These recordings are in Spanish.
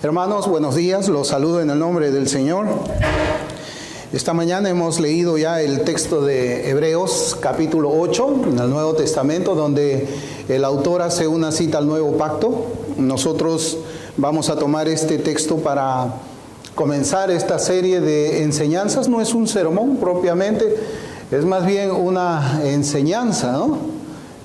Hermanos, buenos días, los saludo en el nombre del Señor. Esta mañana hemos leído ya el texto de Hebreos, capítulo 8, en el Nuevo Testamento, donde el autor hace una cita al Nuevo Pacto. Nosotros vamos a tomar este texto para comenzar esta serie de enseñanzas. No es un sermón propiamente, es más bien una enseñanza, ¿no?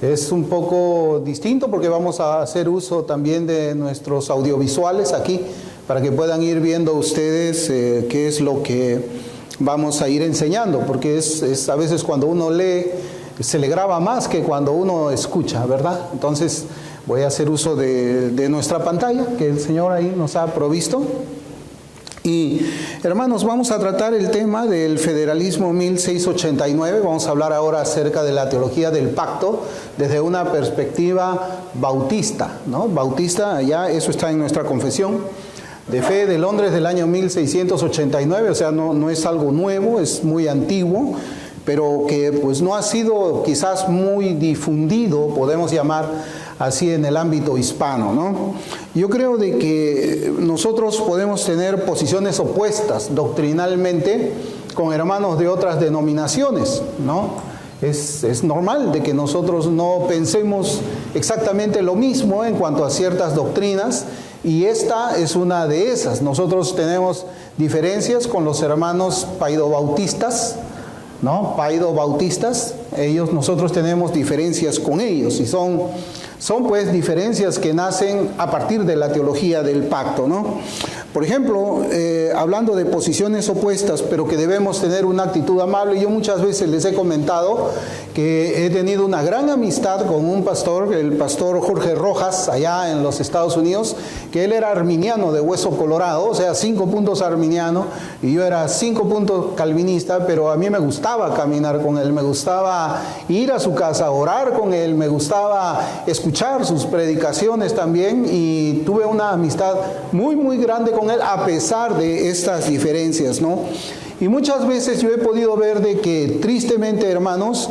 Es un poco distinto porque vamos a hacer uso también de nuestros audiovisuales aquí para que puedan ir viendo ustedes qué es lo que vamos a ir enseñando, porque es a veces cuando uno lee se le graba más que cuando uno escucha, ¿verdad? Entonces voy a hacer uso de nuestra pantalla que el Señor ahí nos ha provisto. Y hermanos, vamos a tratar el tema del federalismo 1689. Vamos a hablar ahora acerca de la teología del pacto desde una perspectiva bautista, ¿no? Bautista, ya eso está en nuestra confesión de fe de Londres del año 1689, o sea, no es algo nuevo, es muy antiguo, pero que pues no ha sido quizás muy difundido, podemos llamar así, en el ámbito hispano, ¿no? Yo creo de que nosotros podemos tener posiciones opuestas doctrinalmente con hermanos de otras denominaciones, ¿no? Es normal de que nosotros no pensemos exactamente lo mismo en cuanto a ciertas doctrinas, y esta es una de esas. Nosotros tenemos diferencias con los hermanos paidobautistas, ¿no? Paidobautistas, nosotros tenemos diferencias con ellos, y son pues diferencias que nacen a partir de la teología del pacto, ¿no? Por ejemplo, hablando de posiciones opuestas, pero que debemos tener una actitud amable, yo muchas veces les he comentado que he tenido una gran amistad con un pastor, el pastor Jorge Rojas, allá en los Estados Unidos, que él era arminiano de hueso colorado, o sea, 5 puntos arminiano, y yo era 5 puntos calvinista, pero a mí me gustaba caminar con él, me gustaba ir a su casa, orar con él, me gustaba escuchar sus predicaciones también, y tuve una amistad muy, muy grande con él, a pesar de estas diferencias, ¿no? Y muchas veces yo he podido ver de que tristemente, hermanos,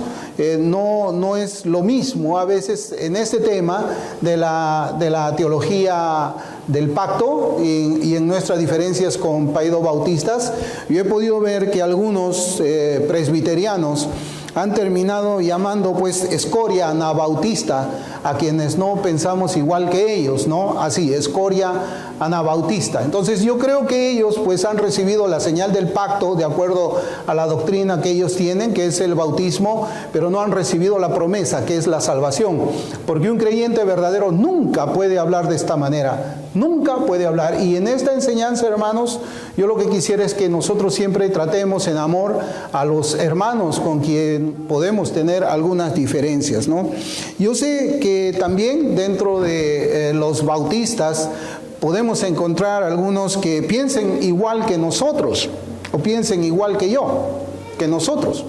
no es lo mismo a veces en este tema de la teología del pacto y en nuestras diferencias con paidobautistas. Yo he podido ver que algunos presbiterianos han terminado llamando pues escoria anabautista a quienes no pensamos igual que ellos, ¿no? Así, escoria anabautista. Entonces yo creo que ellos pues han recibido la señal del pacto de acuerdo a la doctrina que ellos tienen, que es el bautismo, pero no han recibido la promesa, que es la salvación. Porque un creyente verdadero nunca puede hablar de esta manera, nunca puede hablar. Y en esta enseñanza, hermanos, yo lo que quisiera es que nosotros siempre tratemos en amor a los hermanos con quien podemos tener algunas diferencias, ¿no? Yo sé que también dentro de los bautistas podemos encontrar algunos que piensen igual que nosotros, o piensen igual que nosotros.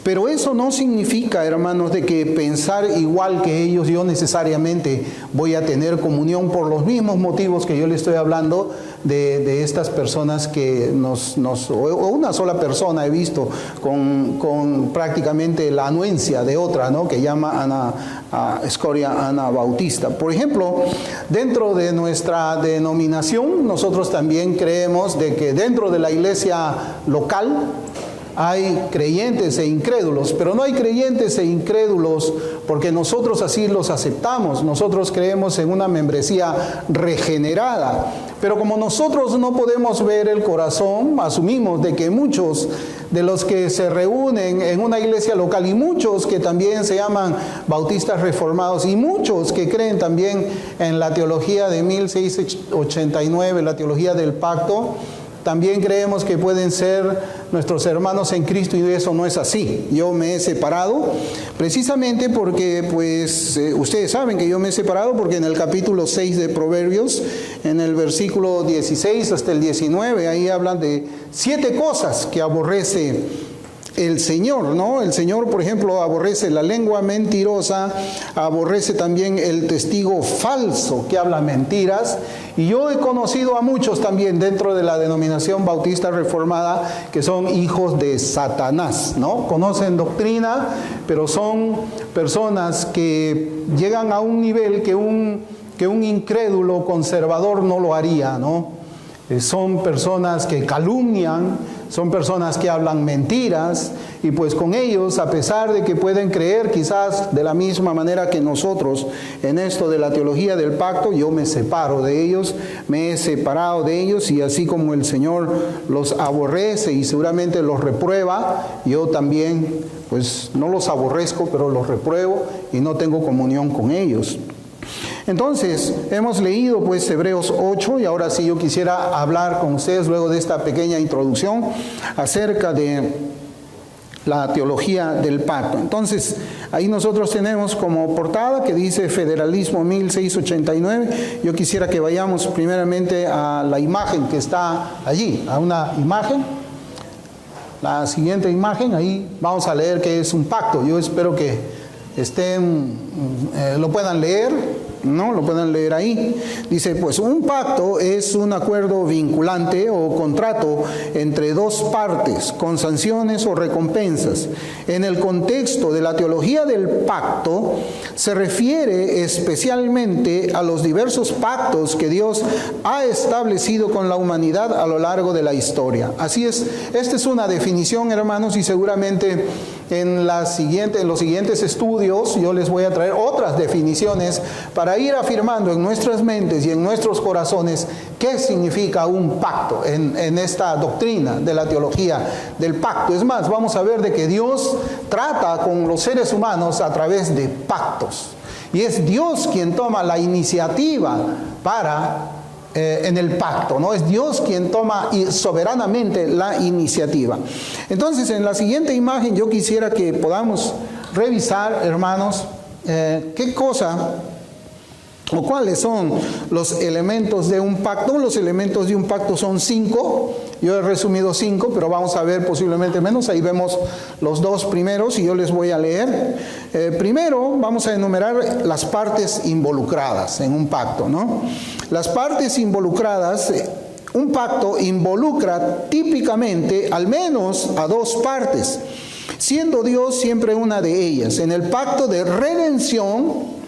Pero eso no significa, hermanos, de que pensar igual que ellos yo necesariamente voy a tener comunión por los mismos motivos que yo le estoy hablando de estas personas que o una sola persona he visto con prácticamente la anuencia de otra, ¿no? Que llama escoria anabautista. Por ejemplo, dentro de nuestra denominación, nosotros también creemos de que dentro de la iglesia local hay creyentes e incrédulos, pero no hay creyentes e incrédulos porque nosotros así los aceptamos. Nosotros creemos en una membresía regenerada, pero como nosotros no podemos ver el corazón, asumimos de que muchos de los que se reúnen en una iglesia local, y muchos que también se llaman bautistas reformados, y muchos que creen también en la teología de 1689, la teología del pacto, también creemos que pueden ser nuestros hermanos en Cristo, y eso no es así. Yo me he separado precisamente porque, pues, ustedes saben que yo me he separado porque en el capítulo 6 de Proverbios, en el versículo 16 hasta el 19, ahí hablan de 7 cosas que aborrece el Señor, ¿no? El Señor, por ejemplo, aborrece la lengua mentirosa, aborrece también el testigo falso que habla mentiras. Y yo he conocido a muchos también dentro de la denominación bautista reformada que son hijos de Satanás, ¿no? Conocen doctrina, pero son personas que llegan a un nivel que un que un incrédulo conservador no lo haría, ¿no? Son personas que calumnian, son personas que hablan mentiras, y pues con ellos, a pesar de que pueden creer quizás de la misma manera que nosotros en esto de la teología del pacto, yo me separo de ellos, me he separado de ellos, y así como el Señor los aborrece y seguramente los reprueba, yo también pues no los aborrezco, pero los repruebo y no tengo comunión con ellos. Entonces, hemos leído pues Hebreos 8, y ahora sí yo quisiera hablar con ustedes luego de esta pequeña introducción acerca de la teología del pacto. Entonces, ahí nosotros tenemos como portada que dice Federalismo 1689. Yo quisiera que vayamos primeramente a la imagen que está allí, a una imagen. La siguiente imagen, ahí vamos a leer que es un pacto. Yo espero que lo puedan leer. No, lo pueden leer ahí. Dice, pues un pacto es un acuerdo vinculante o contrato entre dos partes con sanciones o recompensas. En el contexto de la teología del pacto, se refiere especialmente a los diversos pactos que Dios ha establecido con la humanidad a lo largo de la historia. Así es, esta es una definición, hermanos, y seguramente en los siguientes estudios yo les voy a traer otras definiciones para ir afirmando en nuestras mentes y en nuestros corazones qué significa un pacto en esta doctrina de la teología del pacto. Es más, vamos a ver de que Dios trata con los seres humanos a través de pactos. Y es Dios quien toma la iniciativa en el pacto, ¿no? Es Dios quien toma soberanamente la iniciativa. Entonces, en la siguiente imagen yo quisiera que podamos revisar, hermanos, qué cosa o cuáles son los elementos de un pacto. Los elementos de un pacto son 5. Yo he resumido 5, pero vamos a ver posiblemente menos. Ahí vemos los 2 primeros y yo les voy a leer. Primero vamos a enumerar las partes involucradas en un pacto, ¿no? Las partes involucradas, un pacto involucra típicamente al menos a 2 partes, siendo Dios siempre una de ellas. En el pacto de redención,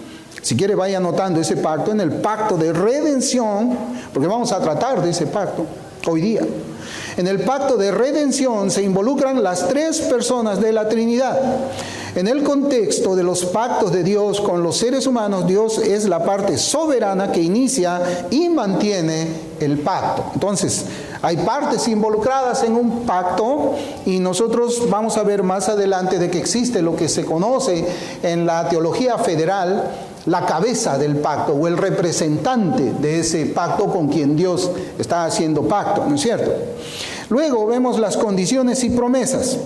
si quiere vaya anotando ese pacto, en el pacto de redención, porque vamos a tratar de ese pacto hoy día. En el pacto de redención se involucran las 3 personas de la Trinidad. En el contexto de los pactos de Dios con los seres humanos, Dios es la parte soberana que inicia y mantiene el pacto. Entonces, hay partes involucradas en un pacto, y nosotros vamos a ver más adelante de que existe lo que se conoce en la teología federal, la cabeza del pacto o el representante de ese pacto con quien Dios está haciendo pacto, ¿no es cierto? Luego vemos las condiciones y promesas.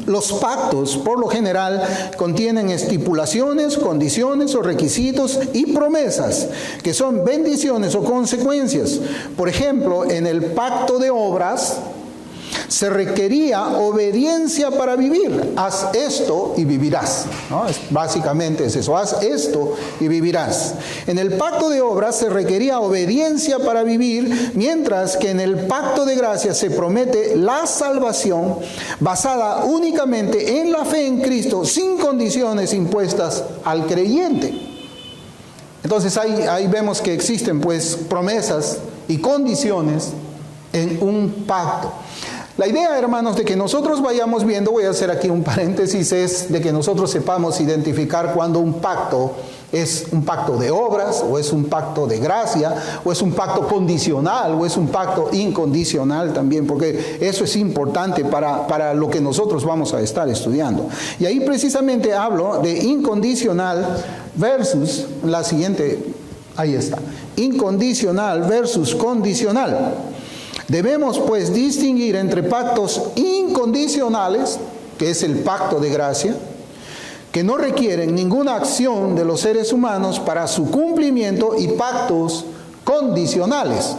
Los pactos, por lo general, contienen estipulaciones, condiciones o requisitos y promesas, que son bendiciones o consecuencias. Por ejemplo, en el pacto de obras se requería obediencia para vivir. Haz esto y vivirás, ¿no? Básicamente es eso, haz esto y vivirás. En el pacto de obras se requería obediencia para vivir, mientras que en el pacto de gracia se promete la salvación basada únicamente en la fe en Cristo, sin condiciones impuestas al creyente. Entonces ahí vemos que existen pues promesas y condiciones en un pacto. La idea, hermanos, de que nosotros vayamos viendo, voy a hacer aquí un paréntesis, es de que nosotros sepamos identificar cuando un pacto es un pacto de obras, o es un pacto de gracia, o es un pacto condicional, o es un pacto incondicional también, porque eso es importante para lo que nosotros vamos a estar estudiando. Y ahí precisamente hablo de incondicional versus la siguiente, ahí está, incondicional versus condicional. Debemos pues distinguir entre pactos incondicionales, que es el pacto de gracia, que no requieren ninguna acción de los seres humanos para su cumplimiento, y pactos condicionales,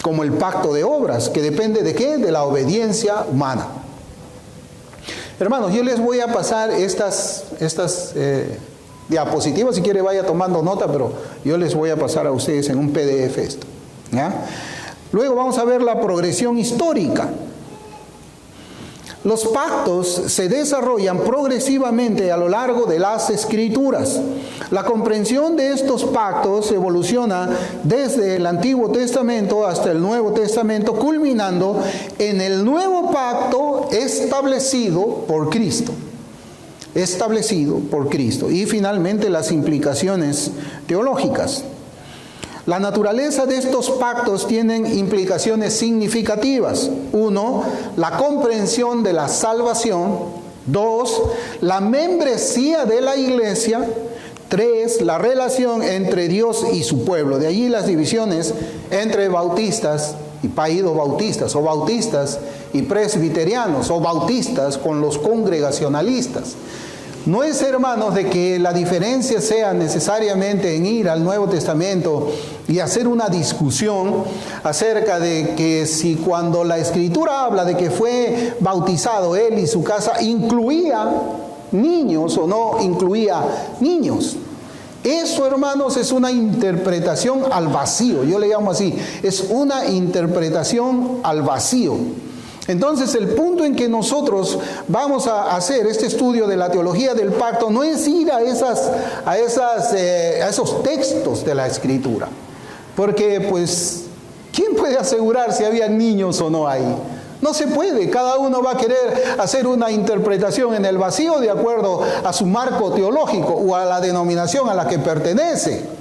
como el pacto de obras, que depende ¿de qué? De la obediencia humana. Hermanos, yo les voy a pasar estas diapositivas, si quiere vaya tomando nota, pero yo les voy a pasar a ustedes en un PDF esto, ¿ya? Luego vamos a ver la progresión histórica. Los pactos se desarrollan progresivamente a lo largo de las Escrituras. La comprensión de estos pactos evoluciona desde el Antiguo Testamento hasta el Nuevo Testamento, culminando en el nuevo pacto establecido por Cristo. Establecido por Cristo. Y finalmente las implicaciones teológicas. La naturaleza de estos pactos tienen implicaciones significativas. 1, la comprensión de la salvación. 2, la membresía de la iglesia. 3, la relación entre Dios y su pueblo. De allí las divisiones entre bautistas y paidobautistas, o bautistas y presbiterianos, o bautistas con los congregacionalistas. No es, hermanos, de que la diferencia sea necesariamente en ir al Nuevo Testamento y hacer una discusión acerca de que si cuando la Escritura habla de que fue bautizado él y su casa, incluía niños o no incluía niños. Eso, hermanos, es una interpretación al vacío. Yo le llamo así. Es una interpretación al vacío. Entonces, el punto en que nosotros vamos a hacer este estudio de la teología del pacto no es ir a esos textos de la Escritura. Porque, pues, ¿quién puede asegurar si había niños o no ahí? No se puede. Cada uno va a querer hacer una interpretación en el vacío de acuerdo a su marco teológico o a la denominación a la que pertenece.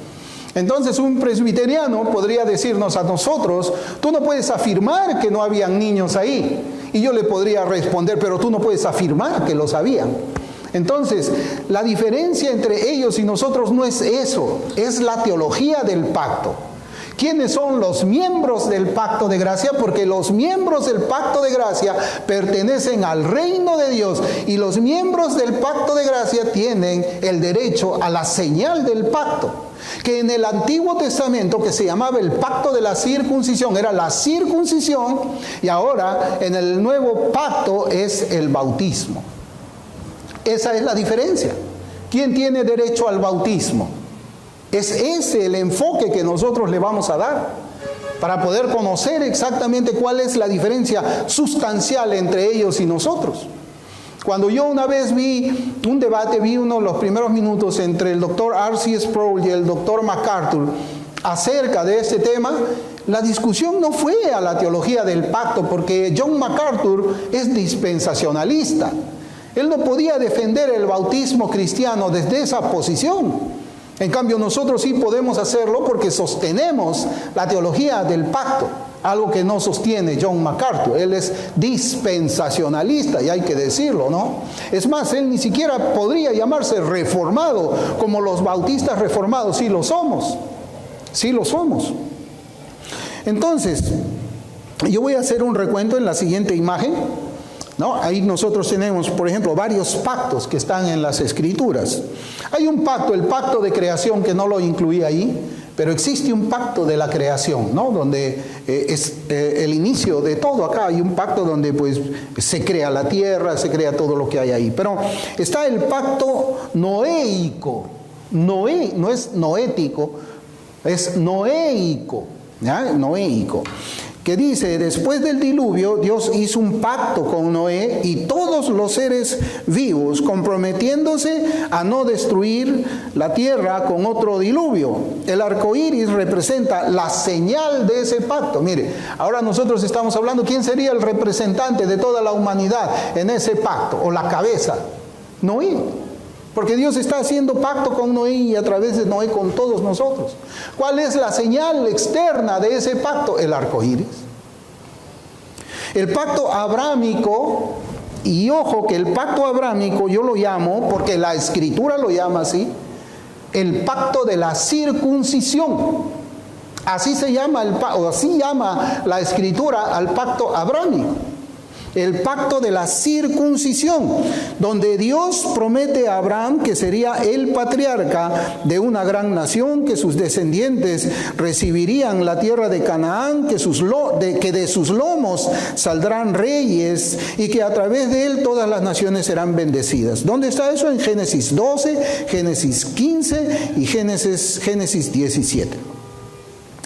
Entonces un presbiteriano podría decirnos a nosotros, tú no puedes afirmar que no habían niños ahí. Y yo le podría responder, pero tú no puedes afirmar que los habían. Entonces, la diferencia entre ellos y nosotros no es eso, es la teología del pacto. ¿Quiénes son los miembros del pacto de gracia? Porque los miembros del pacto de gracia pertenecen al reino de Dios y los miembros del pacto de gracia tienen el derecho a la señal del pacto. Que en el Antiguo Testamento, que se llamaba el pacto de la circuncisión, era la circuncisión, y ahora en el nuevo pacto es el bautismo. Esa es la diferencia. ¿Quién tiene derecho al bautismo? Es ese el enfoque que nosotros le vamos a dar para poder conocer exactamente cuál es la diferencia sustancial entre ellos y nosotros. Cuando yo una vez vi un debate, vi uno de los primeros minutos entre el doctor R.C. Sproul y el doctor MacArthur acerca de este tema, la discusión no fue a la teología del pacto, porque John MacArthur es dispensacionalista. Él no podía defender el bautismo cristiano desde esa posición. En cambio, nosotros sí podemos hacerlo porque sostenemos la teología del pacto, algo que no sostiene John MacArthur. Él es dispensacionalista, y hay que decirlo, ¿no? Es más, él ni siquiera podría llamarse reformado, como los bautistas reformados. Sí lo somos, sí lo somos. Entonces, yo voy a hacer un recuento en la siguiente imagen, ¿no? Ahí nosotros tenemos, por ejemplo, varios pactos que están en las Escrituras. Hay un pacto, el pacto de creación, que no lo incluí ahí, pero existe un pacto de la creación, ¿no? Donde es el inicio de todo. Acá hay un pacto donde pues se crea la tierra, se crea todo lo que hay ahí. Pero está el pacto noéico. No es noético, es noéico, ¿ya? Noéico. Que dice, después del diluvio, Dios hizo un pacto con Noé y todos los seres vivos, comprometiéndose a no destruir la tierra con otro diluvio. El arco iris representa la señal de ese pacto. Mire, ahora nosotros estamos hablando, ¿quién sería el representante de toda la humanidad en ese pacto? O la cabeza, Noé. Porque Dios está haciendo pacto con Noé y a través de Noé con todos nosotros. ¿Cuál es la señal externa de ese pacto? El arco iris. El pacto abrámico, y ojo que el pacto abrámico yo lo llamo, porque la Escritura lo llama así, el pacto de la circuncisión. Así se llama o así llama la Escritura al pacto abrámico. El pacto de la circuncisión, donde Dios promete a Abraham que sería el patriarca de una gran nación, que sus descendientes recibirían la tierra de Canaán, que de sus lomos saldrán reyes y que a través de él todas las naciones serán bendecidas. ¿Dónde está eso? En Génesis 12, Génesis 15 y Génesis 17.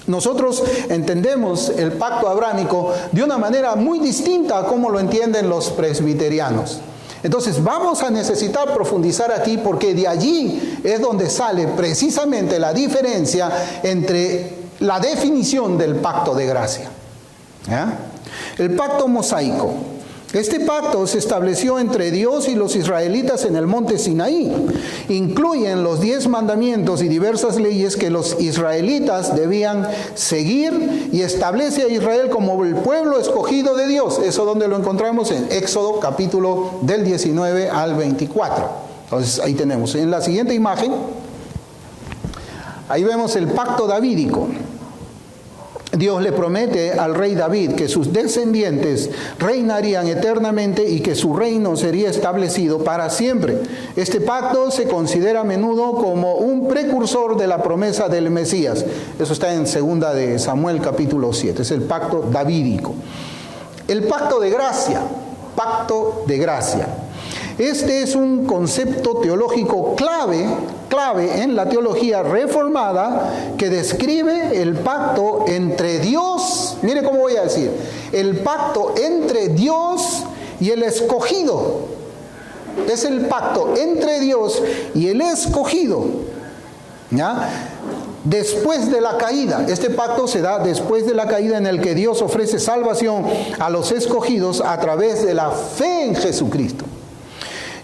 Nosotros entendemos el pacto abrámico de una manera muy distinta a cómo lo entienden los presbiterianos. Entonces vamos a necesitar profundizar aquí porque de allí es donde sale precisamente la diferencia entre la definición del pacto de gracia. ¿Ya? El pacto mosaico. Este pacto se estableció entre Dios y los israelitas en el monte Sinaí. Incluyen los 10 mandamientos y diversas leyes que los israelitas debían seguir y establece a Israel como el pueblo escogido de Dios. Eso donde lo encontramos en Éxodo capítulo del 19 al 24. Entonces ahí tenemos. En la siguiente imagen, ahí vemos el pacto davídico. Dios le promete al rey David que sus descendientes reinarían eternamente y que su reino sería establecido para siempre. Este pacto se considera a menudo como un precursor de la promesa del Mesías. Eso está en 2 de Samuel capítulo 7. Es el pacto davídico. El pacto de gracia. Pacto de gracia. Este es un concepto teológico clave en la teología reformada que describe el pacto entre Dios, mire cómo voy a decir, el pacto entre Dios y el escogido. Es el pacto entre Dios y el escogido. ¿Ya? Después de la caída, este pacto se da después de la caída en el que Dios ofrece salvación a los escogidos a través de la fe en Jesucristo.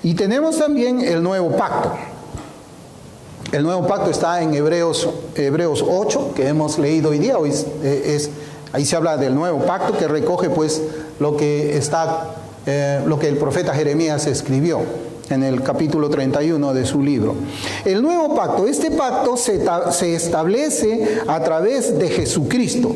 Y tenemos también el nuevo pacto. El nuevo pacto está en Hebreos 8, que hemos leído hoy día. Ahí se habla del nuevo pacto que recoge pues lo que el profeta Jeremías escribió en el capítulo 31 de su libro. El nuevo pacto, este pacto se establece a través de Jesucristo,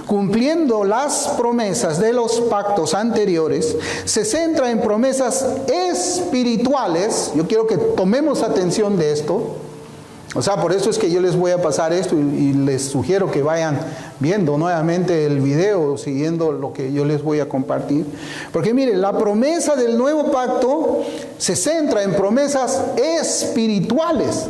cumpliendo las promesas de los pactos anteriores, se centra en promesas espirituales. Yo quiero que tomemos atención de esto. O sea, por eso es que yo les voy a pasar esto y les sugiero que vayan viendo nuevamente el video, siguiendo lo que yo les voy a compartir. Porque miren, la promesa del nuevo pacto se centra en promesas espirituales,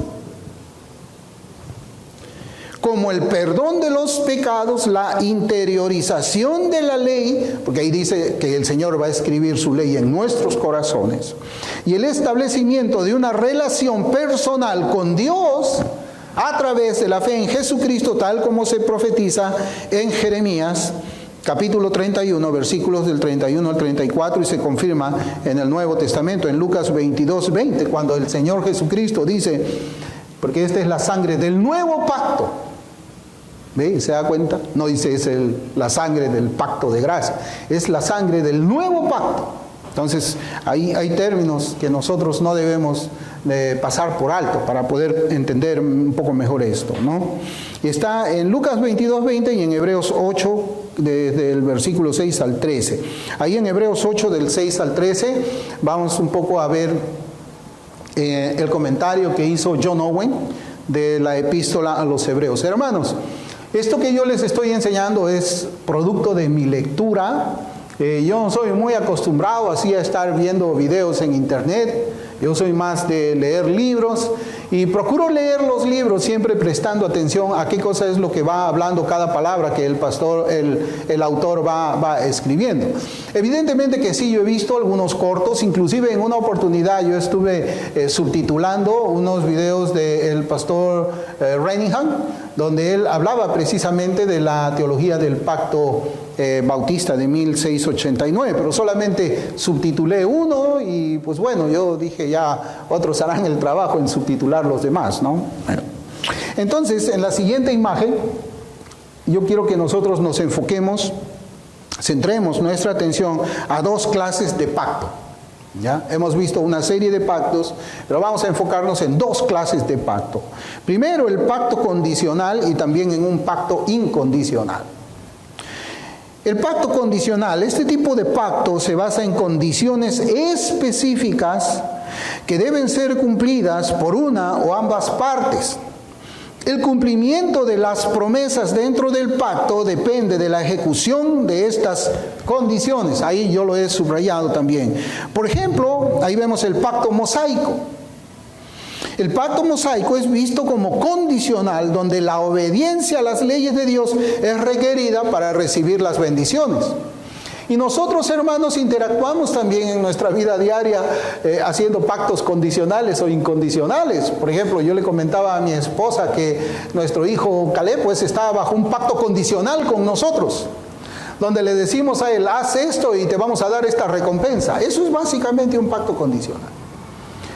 como el perdón de los pecados, la interiorización de la ley, porque ahí dice que el Señor va a escribir su ley en nuestros corazones, y el establecimiento de una relación personal con Dios a través de la fe en Jesucristo, tal como se profetiza en Jeremías capítulo 31, versículos del 31 al 34, y se confirma en el Nuevo Testamento, en Lucas 22, 20, cuando el Señor Jesucristo dice, porque esta es la sangre del nuevo pacto. ¿Ve? ¿Se da cuenta? No dice es la sangre del pacto de gracia, es la sangre del nuevo pacto. Entonces, ahí hay términos que nosotros no debemos pasar por alto para poder entender un poco mejor esto, ¿no? Y está en Lucas 22, 20 y en Hebreos 8, desde el versículo 6 al 13. Ahí en Hebreos 8, del 6 al 13, vamos un poco a ver el comentario que hizo John Owen de la epístola a los Hebreos. Hermanos, esto que yo les estoy enseñando es producto de mi lectura. Yo no soy muy acostumbrado así a estar viendo videos en internet. Yo soy más de leer libros y procuro leer los libros siempre prestando atención a qué cosa es lo que va hablando cada palabra que el autor va escribiendo. Evidentemente que sí, yo he visto algunos cortos, inclusive en una oportunidad yo estuve subtitulando unos videos del pastor Renihan, donde él hablaba precisamente de la teología del pacto bautista de 1689, pero solamente subtitulé uno y pues bueno, yo dije ya otros harán el trabajo en subtitular los demás, ¿no? Bueno. Entonces, en la siguiente imagen, yo quiero que nosotros nos enfoquemos, centremos nuestra atención a dos clases de pacto. ¿Ya? Hemos visto una serie de pactos, pero vamos a enfocarnos en dos clases de pacto. Primero, el pacto condicional y también en un pacto incondicional. El pacto condicional, este tipo de pacto se basa en condiciones específicas que deben ser cumplidas por una o ambas partes. El cumplimiento de las promesas dentro del pacto depende de la ejecución de estas condiciones. Ahí yo lo he subrayado también. Por ejemplo, ahí vemos el pacto mosaico. El pacto mosaico es visto como condicional, donde la obediencia a las leyes de Dios es requerida para recibir las bendiciones. Y nosotros, hermanos, interactuamos también en nuestra vida diaria haciendo pactos condicionales o incondicionales. Por ejemplo, yo le comentaba a mi esposa que nuestro hijo Caleb pues estaba bajo un pacto condicional con nosotros, donde le decimos a él, haz esto y te vamos a dar esta recompensa. Eso es básicamente un pacto condicional.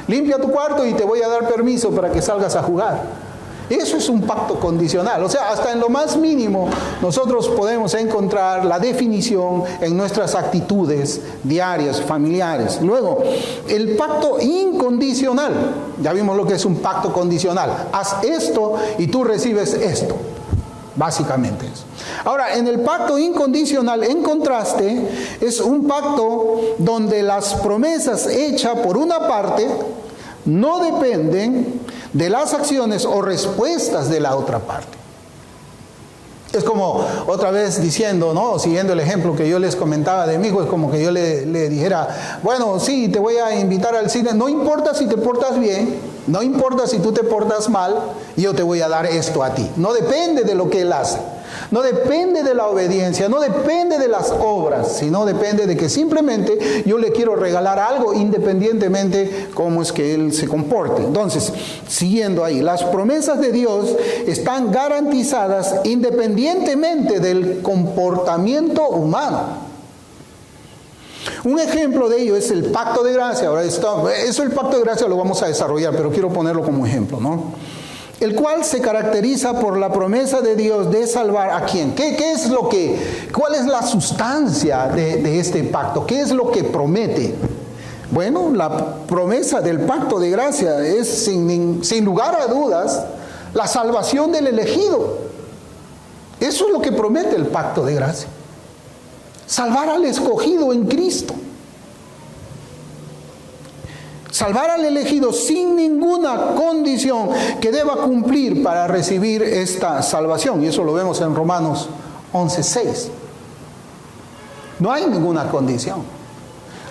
Limpia tu cuarto y te voy a dar permiso para que salgas a jugar. Eso es un pacto condicional. O sea, hasta en lo más mínimo nosotros podemos encontrar la definición en nuestras actitudes diarias, familiares. Luego, el pacto incondicional. Ya vimos lo que es un pacto condicional. Haz esto y tú recibes esto. Básicamente eso. Ahora, en el pacto incondicional, en contraste, es un pacto donde las promesas hechas por una parte no dependen de las acciones o respuestas de la otra parte. Es como, otra vez diciendo, ¿no? Siguiendo el ejemplo que yo les comentaba de mi hijo, es como que yo le dijera, bueno, sí, te voy a invitar al cine, no importa si te portas bien, no importa si tú te portas mal, yo te voy a dar esto a ti. No depende de lo que él hace, no depende de la obediencia, no depende de las obras, sino depende de que simplemente yo le quiero regalar algo independientemente cómo es que él se comporte. Entonces, siguiendo ahí, las promesas de Dios están garantizadas independientemente del comportamiento humano. Un ejemplo de ello es el pacto de gracia. Ahora, el pacto de gracia lo vamos a desarrollar, pero quiero ponerlo como ejemplo, ¿no? El cual se caracteriza por la promesa de Dios de salvar a quién. ¿Cuál es la sustancia de este pacto? ¿Qué es lo que promete? Bueno, la promesa del pacto de gracia es sin lugar a dudas la salvación del elegido. Eso es lo que promete el pacto de gracia. Salvar al escogido en Cristo. Salvar al elegido sin ninguna condición que deba cumplir para recibir esta salvación. Y eso lo vemos en Romanos 11:6. No hay ninguna condición.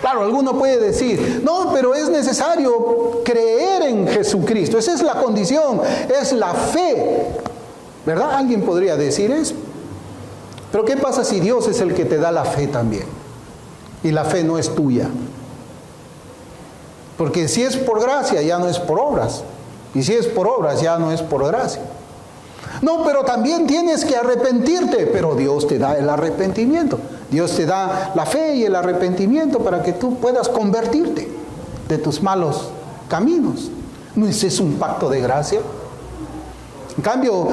Claro, alguno puede decir, no, pero es necesario creer en Jesucristo. Esa es la condición, es la fe. ¿Verdad? Alguien podría decir eso. Pero ¿qué pasa si Dios es el que te da la fe también? Y la fe no es tuya. Porque si es por gracia, ya no es por obras. Y si es por obras, ya no es por gracia. No, pero también tienes que arrepentirte. Pero Dios te da el arrepentimiento. Dios te da la fe y el arrepentimiento para que tú puedas convertirte de tus malos caminos. ¿No es eso un pacto de gracia? En cambio,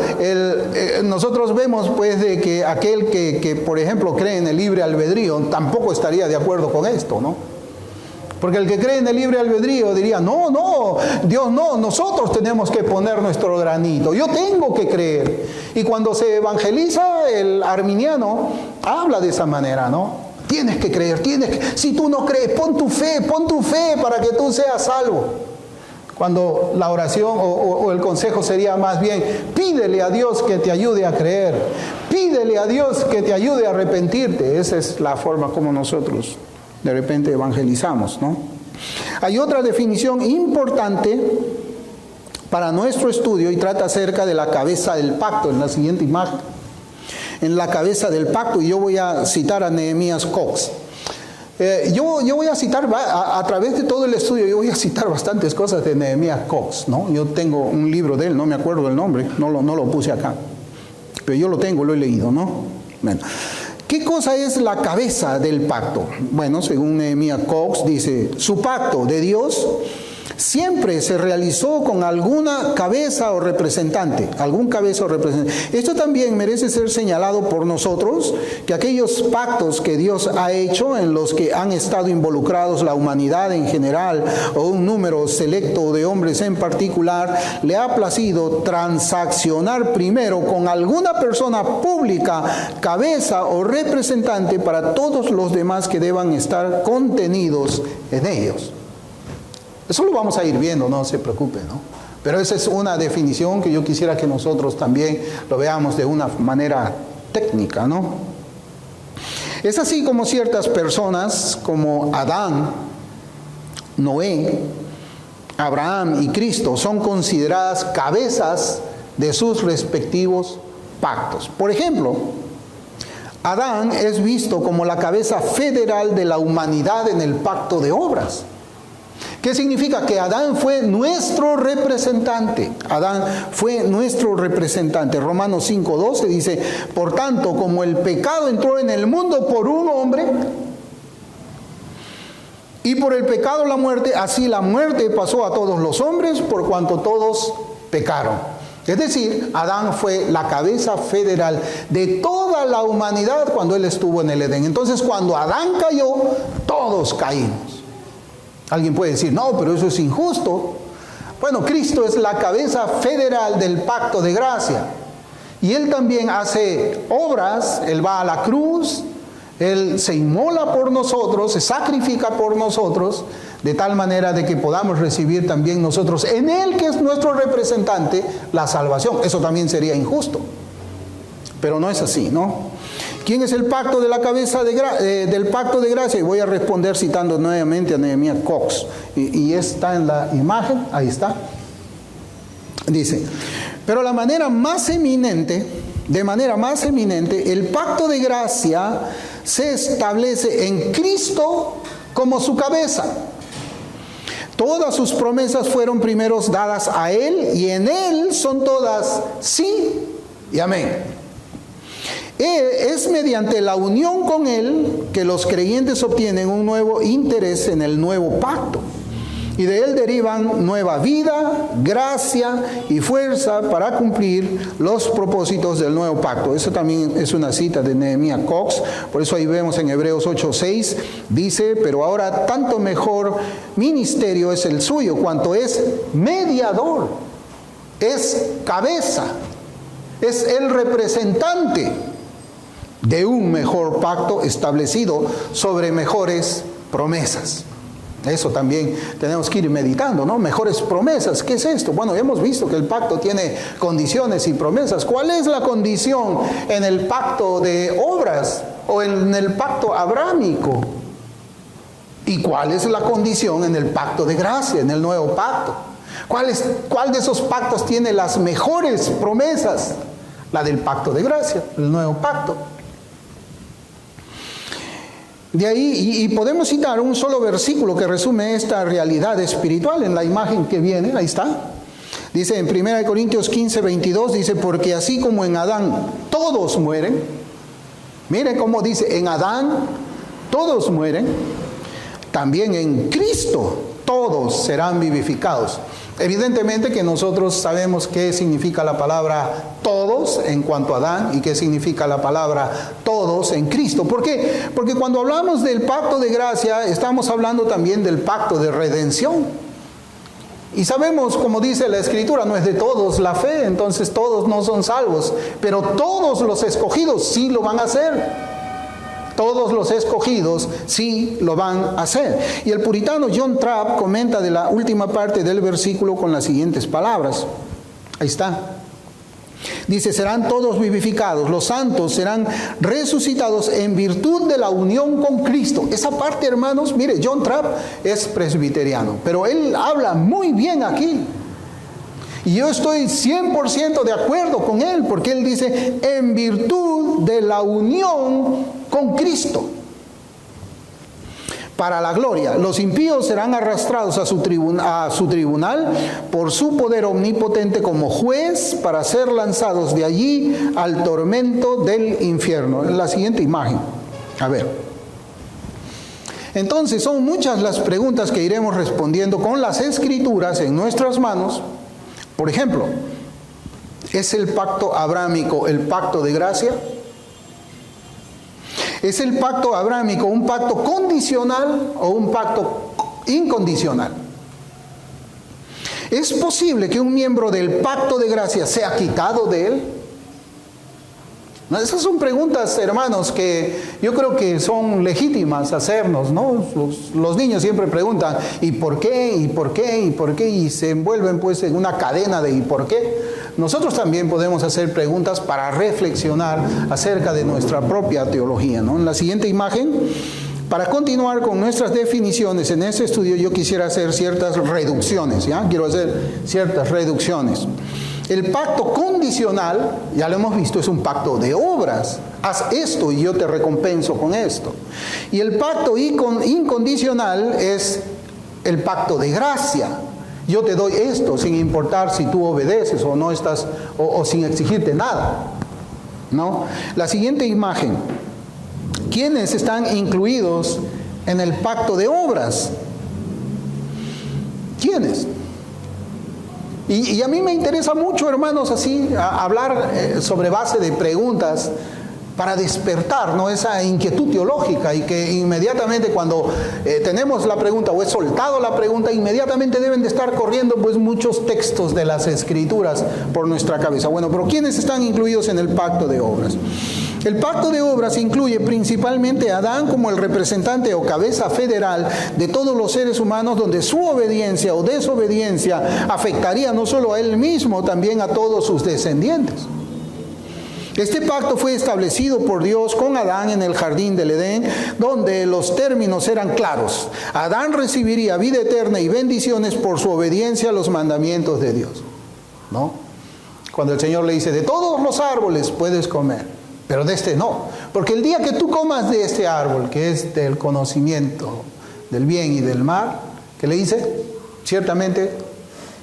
nosotros vemos pues de que aquel que, por ejemplo, cree en el libre albedrío, tampoco estaría de acuerdo con esto, ¿no? Porque el que cree en el libre albedrío diría, no, Dios no, nosotros tenemos que poner nuestro granito, yo tengo que creer. Y cuando se evangeliza, el arminiano habla de esa manera, ¿no? Tienes que creer, si tú no crees, pon tu fe para que tú seas salvo. Cuando la oración o el consejo sería más bien, pídele a Dios que te ayude a creer, pídele a Dios que te ayude a arrepentirte. Esa es la forma como nosotros de repente evangelizamos, ¿no? Hay otra definición importante para nuestro estudio y trata acerca de la cabeza del pacto, en la siguiente imagen. En la cabeza del pacto, y yo voy a citar a Nehemías Cox. Yo voy a citar, a través de todo el estudio, yo voy a citar bastantes cosas de Nehemías Cox, ¿no? Yo tengo un libro de él, no me acuerdo del nombre, no lo puse acá, pero yo lo tengo, lo he leído, ¿no? Bueno, ¿qué cosa es la cabeza del pacto? Bueno, según Nehemías Cox, dice, su pacto de Dios siempre se realizó con alguna cabeza o representante, Esto también merece ser señalado por nosotros, que aquellos pactos que Dios ha hecho, en los que han estado involucrados la humanidad en general, o un número selecto de hombres en particular, le ha placido transaccionar primero con alguna persona pública, cabeza o representante para todos los demás que deban estar contenidos en ellos. Eso lo vamos a ir viendo, no se preocupe, ¿no? Pero esa es una definición que yo quisiera que nosotros también lo veamos de una manera técnica, ¿no? Es así como ciertas personas, como Adán, Noé, Abraham y Cristo son consideradas cabezas de sus respectivos pactos. Por ejemplo, Adán es visto como la cabeza federal de la humanidad en el pacto de obras. ¿Qué significa? Que Adán fue nuestro representante. Adán fue nuestro representante. Romanos 5:12 dice, por tanto, como el pecado entró en el mundo por un hombre, y por el pecado la muerte, así la muerte pasó a todos los hombres por cuanto todos pecaron. Es decir, Adán fue la cabeza federal de toda la humanidad cuando él estuvo en el Edén. Entonces, cuando Adán cayó, todos caímos. Alguien puede decir, no, pero eso es injusto. Bueno, Cristo es la cabeza federal del pacto de gracia. Y Él también hace obras, Él va a la cruz, Él se inmola por nosotros, se sacrifica por nosotros, de tal manera de que podamos recibir también nosotros, en Él que es nuestro representante, la salvación. Eso también sería injusto. Pero no es así, ¿no? ¿Quién es el pacto de la cabeza del pacto de gracia? Y voy a responder citando nuevamente a Nehemías Cox. Y está en la imagen, ahí está. Dice, pero de manera más eminente, el pacto de gracia se establece en Cristo como su cabeza. Todas sus promesas fueron primero dadas a Él y en Él son todas sí y amén. Es mediante la unión con Él que los creyentes obtienen un nuevo interés en el nuevo pacto. Y de Él derivan nueva vida, gracia y fuerza para cumplir los propósitos del nuevo pacto. Eso también es una cita de Nehemías Cox. Por eso ahí vemos en Hebreos 8:6, dice, pero ahora tanto mejor ministerio es el suyo, cuanto es mediador, es cabeza, es el representante de un mejor pacto establecido sobre mejores promesas. Eso también tenemos que ir meditando, ¿no? Mejores promesas, ¿qué es esto? Bueno, hemos visto que el pacto tiene condiciones y promesas. ¿Cuál es la condición en el pacto de obras o en el pacto abrámico? ¿Y cuál es la condición en el pacto de gracia, en el nuevo pacto? ¿Cuál de esos pactos tiene las mejores promesas? La del pacto de gracia, el nuevo pacto. De ahí, y podemos citar un solo versículo que resume esta realidad espiritual en la imagen que viene, ahí está. Dice en 1 Corintios 15:22, dice, porque así como en Adán todos mueren, miren cómo dice, en Adán todos mueren, también en Cristo todos serán vivificados. Evidentemente que nosotros sabemos qué significa la palabra todos en cuanto a Adán y qué significa la palabra todos en Cristo. ¿Por qué? Porque cuando hablamos del pacto de gracia, estamos hablando también del pacto de redención. Y sabemos, como dice la Escritura, no es de todos la fe, entonces todos no son salvos, pero todos los escogidos sí lo van a hacer. Todos los escogidos sí lo van a hacer. Y el puritano John Trapp comenta de la última parte del versículo con las siguientes palabras. Ahí está. Dice, serán todos vivificados, los santos serán resucitados en virtud de la unión con Cristo. Esa parte, hermanos, mire, John Trapp es presbiteriano, pero él habla muy bien aquí. Y yo estoy 100% de acuerdo con él, porque él dice, en virtud de la unión con Cristo, para la gloria. Los impíos serán arrastrados a su tribunal por su poder omnipotente como juez para ser lanzados de allí al tormento del infierno. En la siguiente imagen. A ver. Entonces son muchas las preguntas que iremos respondiendo con las Escrituras en nuestras manos. Por ejemplo, ¿es el pacto abrámico el pacto de gracia? ¿Es el pacto abrámico un pacto condicional o un pacto incondicional? ¿Es posible que un miembro del pacto de gracia sea quitado de él? No, esas son preguntas, hermanos, que yo creo que son legítimas hacernos, ¿no? Los niños siempre preguntan, ¿y por qué? ¿Y por qué? ¿Y por qué? Y se envuelven pues en una cadena de ¿y por qué? Nosotros también podemos hacer preguntas para reflexionar acerca de nuestra propia teología, ¿no? En la siguiente imagen Para continuar con nuestras definiciones en este estudio, yo quisiera hacer ciertas reducciones, ¿ya? Quiero hacer ciertas reducciones. El pacto condicional, ya lo hemos visto, es un pacto de obras. Haz esto y yo te recompenso con esto. Y el pacto incondicional es el pacto de gracia. Yo te doy esto sin importar si tú obedeces o no estás, o sin exigirte nada, ¿no? La siguiente imagen. ¿Quiénes están incluidos en el pacto de obras? ¿Quiénes? Y a mí me interesa mucho, hermanos, así, hablar sobre base de preguntas para despertar, ¿no?, esa inquietud teológica, y que inmediatamente cuando tenemos la pregunta o he soltado la pregunta, inmediatamente deben de estar corriendo pues muchos textos de las Escrituras por nuestra cabeza. Bueno, pero ¿quiénes están incluidos en el pacto de obras? El pacto de obras incluye principalmente a Adán como el representante o cabeza federal de todos los seres humanos, donde su obediencia o desobediencia afectaría no solo a él mismo, también a todos sus descendientes. Este pacto fue establecido por Dios con Adán en el jardín del Edén, donde los términos eran claros. Adán recibiría vida eterna y bendiciones por su obediencia a los mandamientos de Dios, ¿no? Cuando el Señor le dice, de todos los árboles puedes comer, pero de este no, porque el día que tú comas de este árbol, que es del conocimiento del bien y del mal, ¿qué le dice? Ciertamente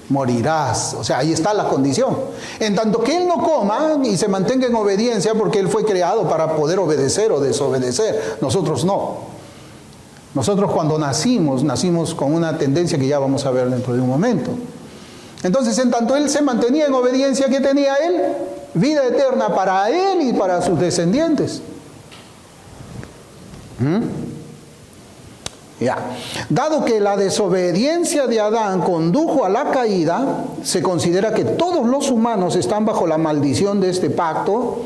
morirás. O sea, ahí está la condición. En tanto que él no coma y se mantenga en obediencia, porque él fue creado para poder obedecer o desobedecer. Nosotros no. Nosotros cuando nacimos con una tendencia que ya vamos a ver dentro de un momento. Entonces, en tanto él se mantenía en obediencia, ¿qué tenía él? Vida eterna para él y para sus descendientes. Ya. Dado que la desobediencia de Adán condujo a la caída, se considera que todos los humanos están bajo la maldición de este pacto,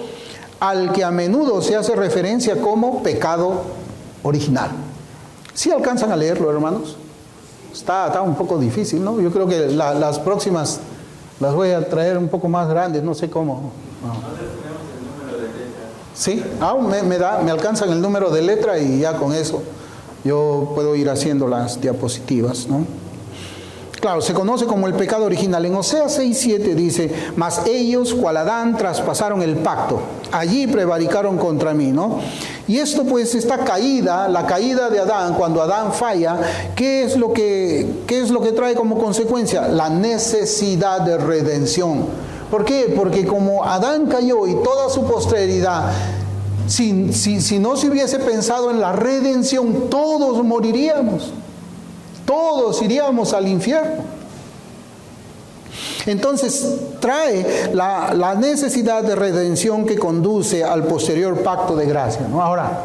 al que a menudo se hace referencia como pecado original. ¿Sí alcanzan a leerlo, hermanos? Está un poco difícil, ¿no? Yo creo que las próximas las voy a traer un poco más grandes, no sé cómo. ¿Sí? Me alcanzan el número de letra y ya con eso yo puedo ir haciendo las diapositivas, ¿no? Claro, se conoce como el pecado original. En Oseas 6:7 dice, mas ellos, cual Adán, traspasaron el pacto. Allí prevaricaron contra mí, ¿no? Y esto pues, esta caída, la caída de Adán, cuando Adán falla, ¿qué es lo que trae como consecuencia? La necesidad de redención. ¿Por qué? Porque como Adán cayó y toda su posteridad, si no se hubiese pensado en la redención, todos moriríamos. Todos iríamos al infierno. Entonces trae la necesidad de redención que conduce al posterior pacto de gracia, ¿no? Ahora,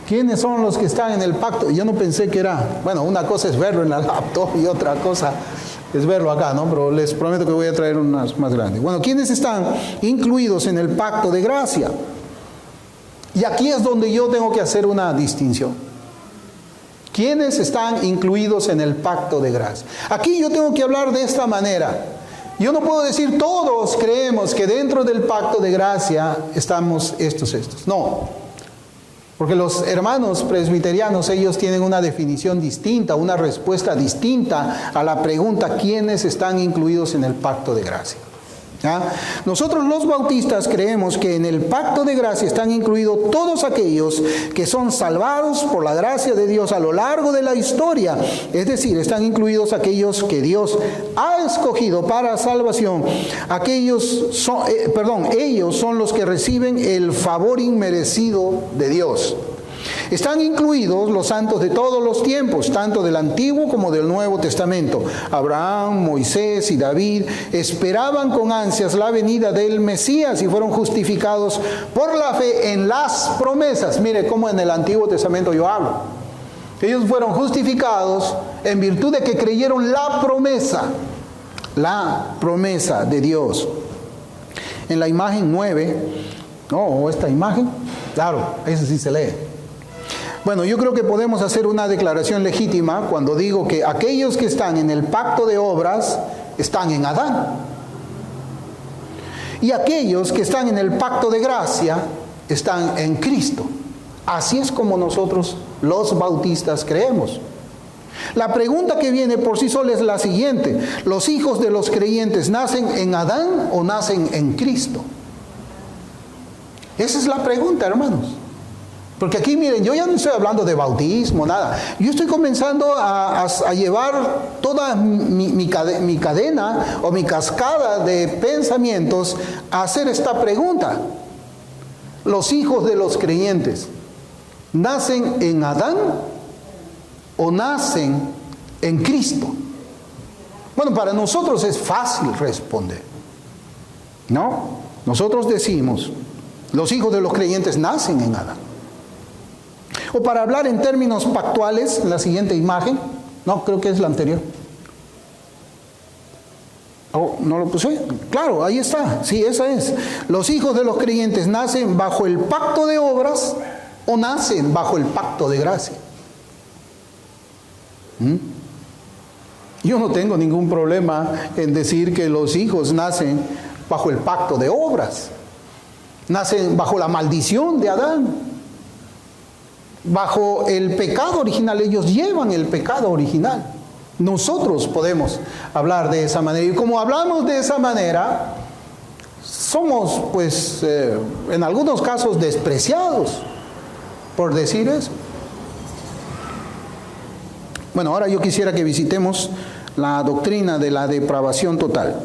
¿quiénes son los que están en el pacto? Yo no pensé que era, bueno, una cosa es verlo en la laptop y otra cosa es verlo acá, ¿no? Pero les prometo que voy a traer unas más grandes. Bueno, ¿quiénes están incluidos en el pacto de gracia? Y aquí es donde yo tengo que hacer una distinción. ¿Quiénes están incluidos en el pacto de gracia? Aquí yo tengo que hablar de esta manera. Yo no puedo decir todos creemos que dentro del pacto de gracia estamos estos. No. Porque los hermanos presbiterianos, ellos tienen una definición distinta, una respuesta distinta a la pregunta ¿quiénes están incluidos en el pacto de gracia? ¿Ya? Nosotros los bautistas creemos que en el pacto de gracia están incluidos todos aquellos que son salvados por la gracia de Dios a lo largo de la historia. Es decir, están incluidos aquellos que Dios ha escogido para salvación. Ellos son los que reciben el favor inmerecido de Dios. Están incluidos los santos de todos los tiempos, tanto del Antiguo como del Nuevo Testamento. Abraham, Moisés y David esperaban con ansias la venida del Mesías y fueron justificados por la fe en las promesas. Mire cómo en el Antiguo Testamento yo hablo. Ellos fueron justificados en virtud de que creyeron la promesa de Dios. En la imagen 9, ¿no? Esta imagen, claro, esa sí se lee. Bueno, yo creo que podemos hacer una declaración legítima cuando digo que aquellos que están en el pacto de obras están en Adán. Y aquellos que están en el pacto de gracia están en Cristo. Así es como nosotros, los bautistas, creemos. La pregunta que viene por sí sola es la siguiente: ¿los hijos de los creyentes nacen en Adán o nacen en Cristo? Esa es la pregunta, hermanos. Porque aquí, miren, yo ya no estoy hablando de bautismo, nada. Yo estoy comenzando a llevar toda mi cadena o mi cascada de pensamientos a hacer esta pregunta. ¿Los hijos de los creyentes nacen en Adán o nacen en Cristo? Bueno, para nosotros es fácil responder, ¿no? Nosotros decimos, los hijos de los creyentes nacen en Adán. O para hablar en términos pactuales, la siguiente imagen, no, creo que es la anterior. Oh, ¿no lo puse? Claro, ahí está, sí, esa es. Los hijos de los creyentes nacen bajo el pacto de obras o nacen bajo el pacto de gracia. Yo no tengo ningún problema en decir que los hijos nacen bajo el pacto de obras, nacen bajo la maldición de Adán. Bajo el pecado original, ellos llevan el pecado original. Nosotros podemos hablar de esa manera. Y como hablamos de esa manera, somos, pues, en algunos casos despreciados por decir eso. Bueno, ahora yo quisiera que visitemos la doctrina de la depravación total.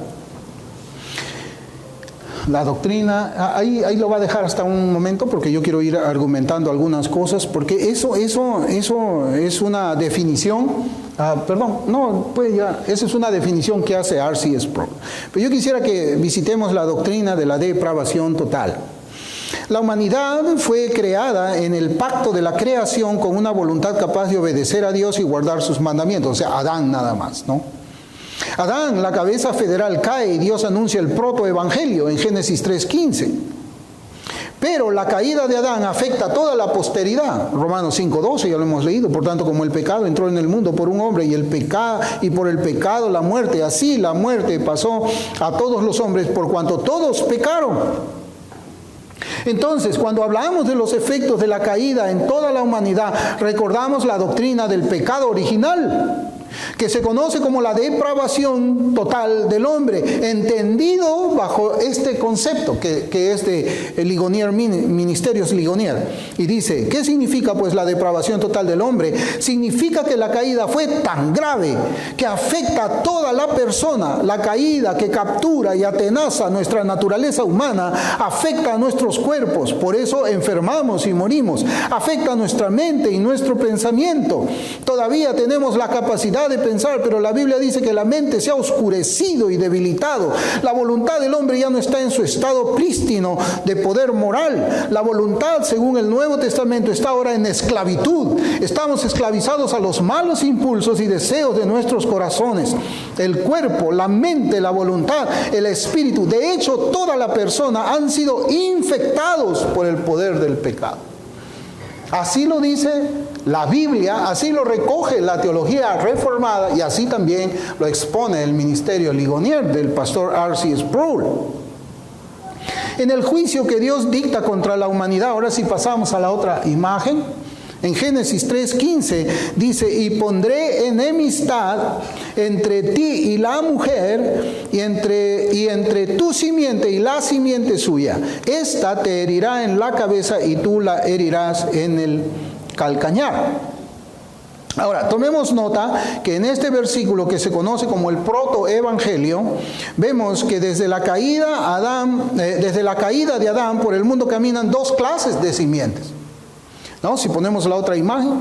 La doctrina, ahí lo va a dejar hasta un momento porque yo quiero ir argumentando algunas cosas, porque eso es una definición, esa es una definición que hace R.C. Sproul. Pero yo quisiera que visitemos la doctrina de la depravación total. La humanidad fue creada en el pacto de la creación con una voluntad capaz de obedecer a Dios y guardar sus mandamientos, o sea, Adán nada más, ¿no? Adán, la cabeza federal, cae y Dios anuncia el protoevangelio en Génesis 3:15. Pero la caída de Adán afecta a toda la posteridad. Romanos 5:12, ya lo hemos leído. Por tanto, como el pecado entró en el mundo por un hombre y por el pecado la muerte, así la muerte pasó a todos los hombres por cuanto todos pecaron. Entonces, cuando hablamos de los efectos de la caída en toda la humanidad, recordamos la doctrina del pecado original, que se conoce como la depravación total del hombre, entendido bajo este concepto que es de Ligonier, Ministerios Ligonier. Y dice, ¿qué significa pues la depravación total del hombre? Significa que la caída fue tan grave que afecta a toda la persona. La caída que captura y atenaza nuestra naturaleza humana afecta a nuestros cuerpos, por eso enfermamos y morimos. Afecta a nuestra mente y nuestro pensamiento. Todavía tenemos la capacidad de pensar, pero la Biblia dice que la mente se ha oscurecido y debilitado. La voluntad del hombre ya no está en su estado prístino de poder moral. La voluntad, según el Nuevo Testamento, está ahora en esclavitud. Estamos esclavizados a los malos impulsos y deseos de nuestros corazones. El cuerpo, la mente, la voluntad, el espíritu, de hecho, toda la persona han sido infectados por el poder del pecado. Así lo dice la Biblia, así lo recoge la teología reformada y así también lo expone el ministerio Ligonier del pastor R.C. Sproul. En el juicio que Dios dicta contra la humanidad, ahora sí pasamos a la otra imagen, en Génesis 3:15 dice, y pondré enemistad entre ti y la mujer, y entre tu simiente y la simiente suya. Esta te herirá en la cabeza y tú la herirás en el calcañar. Ahora, tomemos nota que en este versículo que se conoce como el protoevangelio, vemos que desde la caída de Adán por el mundo caminan dos clases de simientes. ¿No? Si ponemos la otra imagen,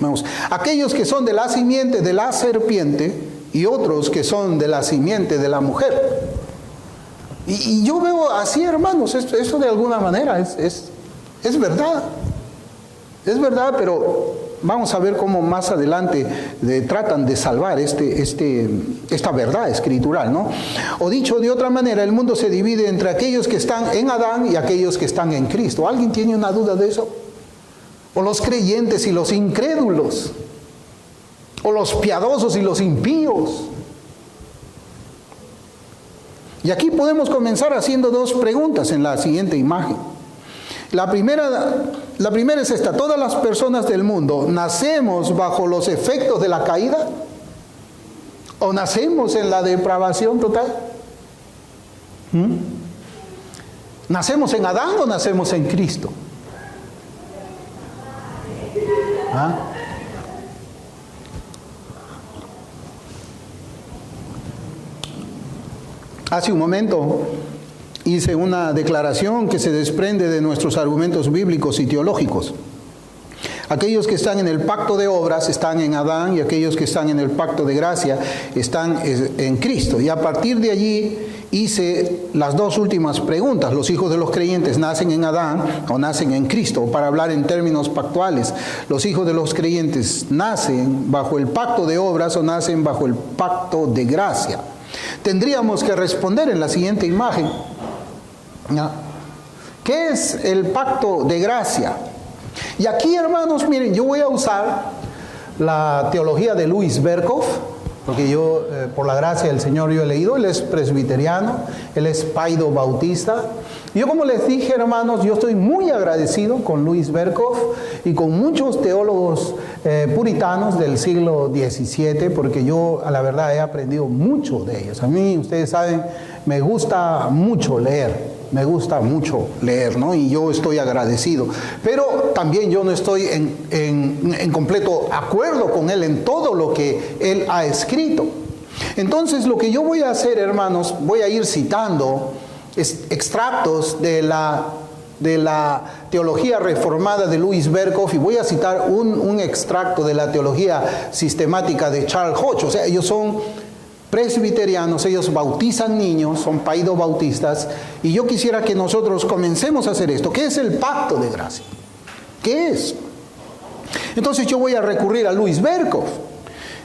vemos aquellos que son de la simiente de la serpiente y otros que son de la simiente de la mujer. Y yo veo así, hermanos, esto de alguna manera es verdad. Es verdad, pero vamos a ver cómo más adelante tratan de salvar esta verdad escritural, ¿no? O dicho de otra manera, el mundo se divide entre aquellos que están en Adán y aquellos que están en Cristo. ¿Alguien tiene una duda de eso? O los creyentes y los incrédulos, o los piadosos y los impíos. Y aquí podemos comenzar haciendo dos preguntas en la siguiente imagen. La primera es esta: todas las personas del mundo nacemos bajo los efectos de la caída o nacemos en la depravación total. ¿Nacemos en Adán o nacemos en Cristo? Hace un momento hice una declaración que se desprende de nuestros argumentos bíblicos y teológicos. Aquellos que están en el pacto de obras están en Adán, y aquellos que están en el pacto de gracia están en Cristo. Y a partir de allí hice las dos últimas preguntas: ¿los hijos de los creyentes nacen en Adán o nacen en Cristo? O para hablar en términos pactuales, ¿los hijos de los creyentes nacen bajo el pacto de obras o nacen bajo el pacto de gracia? Tendríamos que responder en la siguiente imagen. ¿Qué es el pacto de gracia? Y aquí, hermanos, miren, yo voy a usar la teología de Louis Berkhof, porque yo, por la gracia del Señor, yo he leído. Él es presbiteriano, él es paido bautista. Yo, como les dije, hermanos, yo estoy muy agradecido con Louis Berkhof y con muchos teólogos puritanos del siglo XVII, porque yo, a la verdad, he aprendido mucho de ellos. A mí, ustedes saben, me gusta mucho leer. ¿No? Y yo estoy agradecido. Pero también yo no estoy en completo acuerdo con él en todo lo que él ha escrito. Entonces, lo que yo voy a hacer, hermanos, voy a ir citando extractos de la teología reformada de Louis Berkhof, y voy a citar un extracto de la teología sistemática de Charles Hodge. O sea, ellos son presbiterianos, ellos bautizan niños, son paido bautistas, y yo quisiera que nosotros comencemos a hacer esto. ¿Qué es el pacto de gracia? ¿Qué es? Entonces yo voy a recurrir a Louis Berkhof,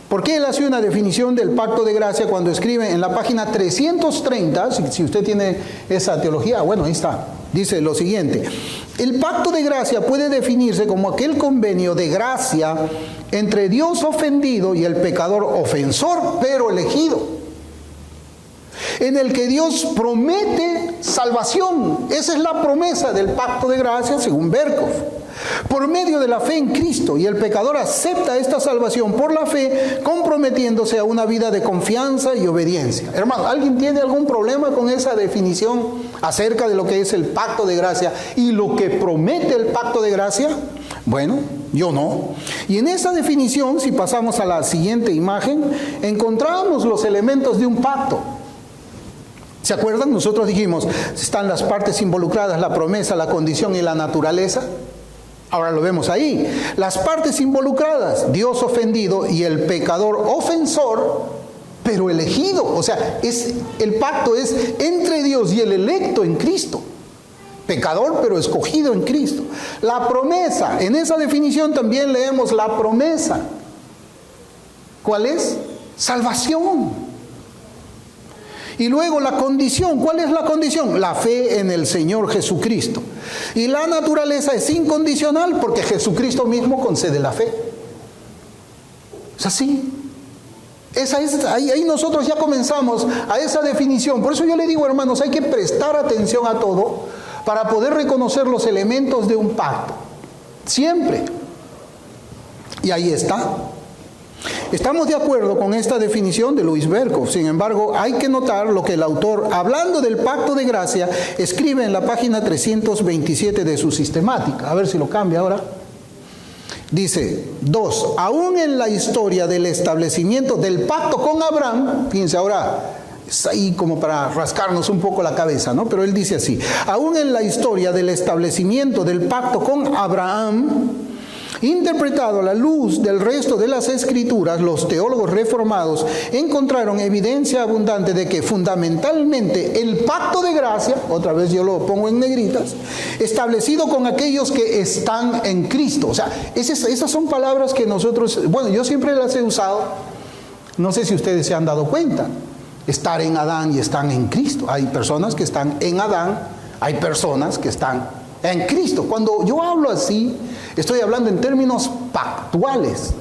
porque él hace una definición del pacto de gracia cuando escribe en la página 330, si usted tiene esa teología, bueno, ahí está. Dice lo siguiente: el pacto de gracia puede definirse como aquel convenio de gracia entre Dios ofendido y el pecador ofensor, pero elegido, en el que Dios promete salvación. Esa es la promesa del pacto de gracia, según Berkhof, por medio de la fe en Cristo, y el pecador acepta esta salvación por la fe, comprometiéndose a una vida de confianza y obediencia. Hermano, ¿alguien tiene algún problema con esa definición acerca de lo que es el pacto de gracia y lo que promete el pacto de gracia? Bueno, yo no. Y en esa definición, si pasamos a la siguiente imagen, encontramos los elementos de un pacto. ¿Se acuerdan? Nosotros dijimos, están las partes involucradas: la promesa, la condición y la naturaleza. Ahora lo vemos ahí. Las partes involucradas: Dios ofendido y el pecador ofensor, pero elegido. O sea, el pacto es entre Dios y el electo en Cristo. Pecador, pero escogido en Cristo. La promesa, en esa definición también leemos la promesa. ¿Cuál es? Salvación. Y luego la condición. ¿Cuál es la condición? La fe en el Señor Jesucristo. Y la naturaleza es incondicional, porque Jesucristo mismo concede la fe. Es así. Ahí nosotros ya comenzamos a esa definición. Por eso yo le digo, hermanos, hay que prestar atención a todo para poder reconocer los elementos de un pacto. Siempre. Y ahí está. Estamos de acuerdo con esta definición de Louis Berkhof. Sin embargo, hay que notar lo que el autor, hablando del pacto de gracia, escribe en la página 327 de su sistemática. A ver si lo cambia ahora. Dice: 2. Aún en la historia del establecimiento del pacto con Abraham, fíjense ahora, es ahí como para rascarnos un poco la cabeza, ¿no? Pero él dice así: aún en la historia del establecimiento del pacto con Abraham, interpretado a la luz del resto de las escrituras, los teólogos reformados encontraron evidencia abundante de que fundamentalmente el pacto de gracia, otra vez yo lo pongo en negritas, establecido con aquellos que están en Cristo. O sea, esas son palabras que nosotros, bueno, yo siempre las he usado, no sé si ustedes se han dado cuenta. Estar en Adán y están en Cristo. Hay personas que están en Adán, hay personas que están en Cristo. Cuando yo hablo así, estoy hablando en términos pactuales.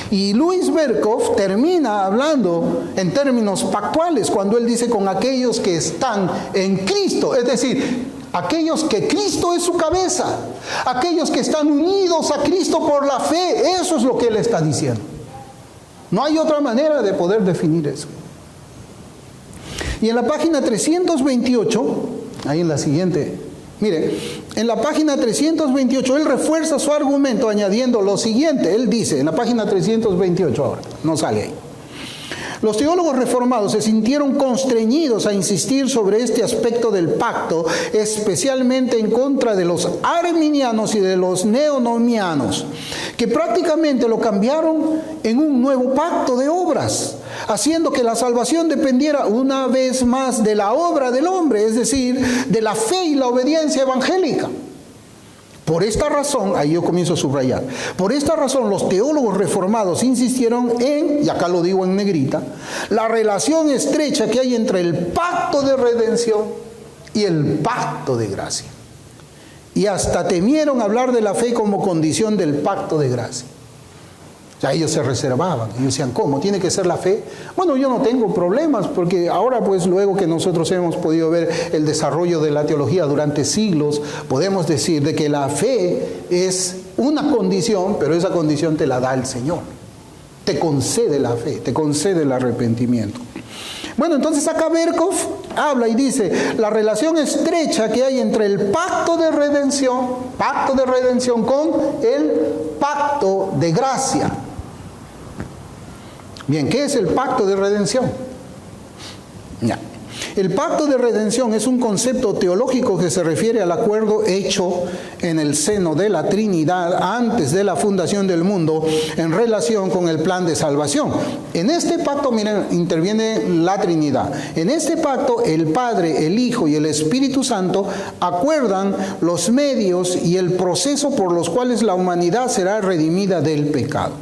Y Louis Berkhof termina hablando en términos pactuales cuando él dice con aquellos que están en Cristo. Es decir, aquellos que Cristo es su cabeza, aquellos que están unidos a Cristo por la fe. Eso es lo que Él está diciendo. No hay otra manera de poder definir eso. Y en la página 328, ahí en la siguiente, mire, en la página 328 Él refuerza su argumento añadiendo lo siguiente. Él dice, en la página 328 ahora, no sale ahí. Los teólogos reformados se sintieron constreñidos a insistir sobre este aspecto del pacto, especialmente en contra de los arminianos y de los neonomianos, que prácticamente lo cambiaron en un nuevo pacto de obras, haciendo que la salvación dependiera una vez más de la obra del hombre, es decir, de la fe y la obediencia evangélica. Por esta razón, ahí yo comienzo a subrayar, por esta razón los teólogos reformados insistieron en, y acá lo digo en negrita, la relación estrecha que hay entre el pacto de redención y el pacto de gracia. Y hasta temieron hablar de la fe como condición del pacto de gracia. O sea, ellos se reservaban, ellos decían, ¿cómo? ¿Tiene que ser la fe? Bueno, yo no tengo problemas, porque ahora pues luego que nosotros hemos podido ver el desarrollo de la teología durante siglos, podemos decir de que la fe es una condición, pero esa condición te la da el Señor. Te concede la fe, te concede el arrepentimiento. Bueno, entonces acá Berkhof habla y dice, la relación estrecha que hay entre el pacto de redención con el pacto de gracia. Bien, ¿qué es el pacto de redención? Ya. El pacto de redención es un concepto teológico que se refiere al acuerdo hecho en el seno de la Trinidad antes de la fundación del mundo en relación con el plan de salvación. En este pacto, miren, interviene la Trinidad. En este pacto, el Padre, el Hijo y el Espíritu Santo acuerdan los medios y el proceso por los cuales la humanidad será redimida del pecado.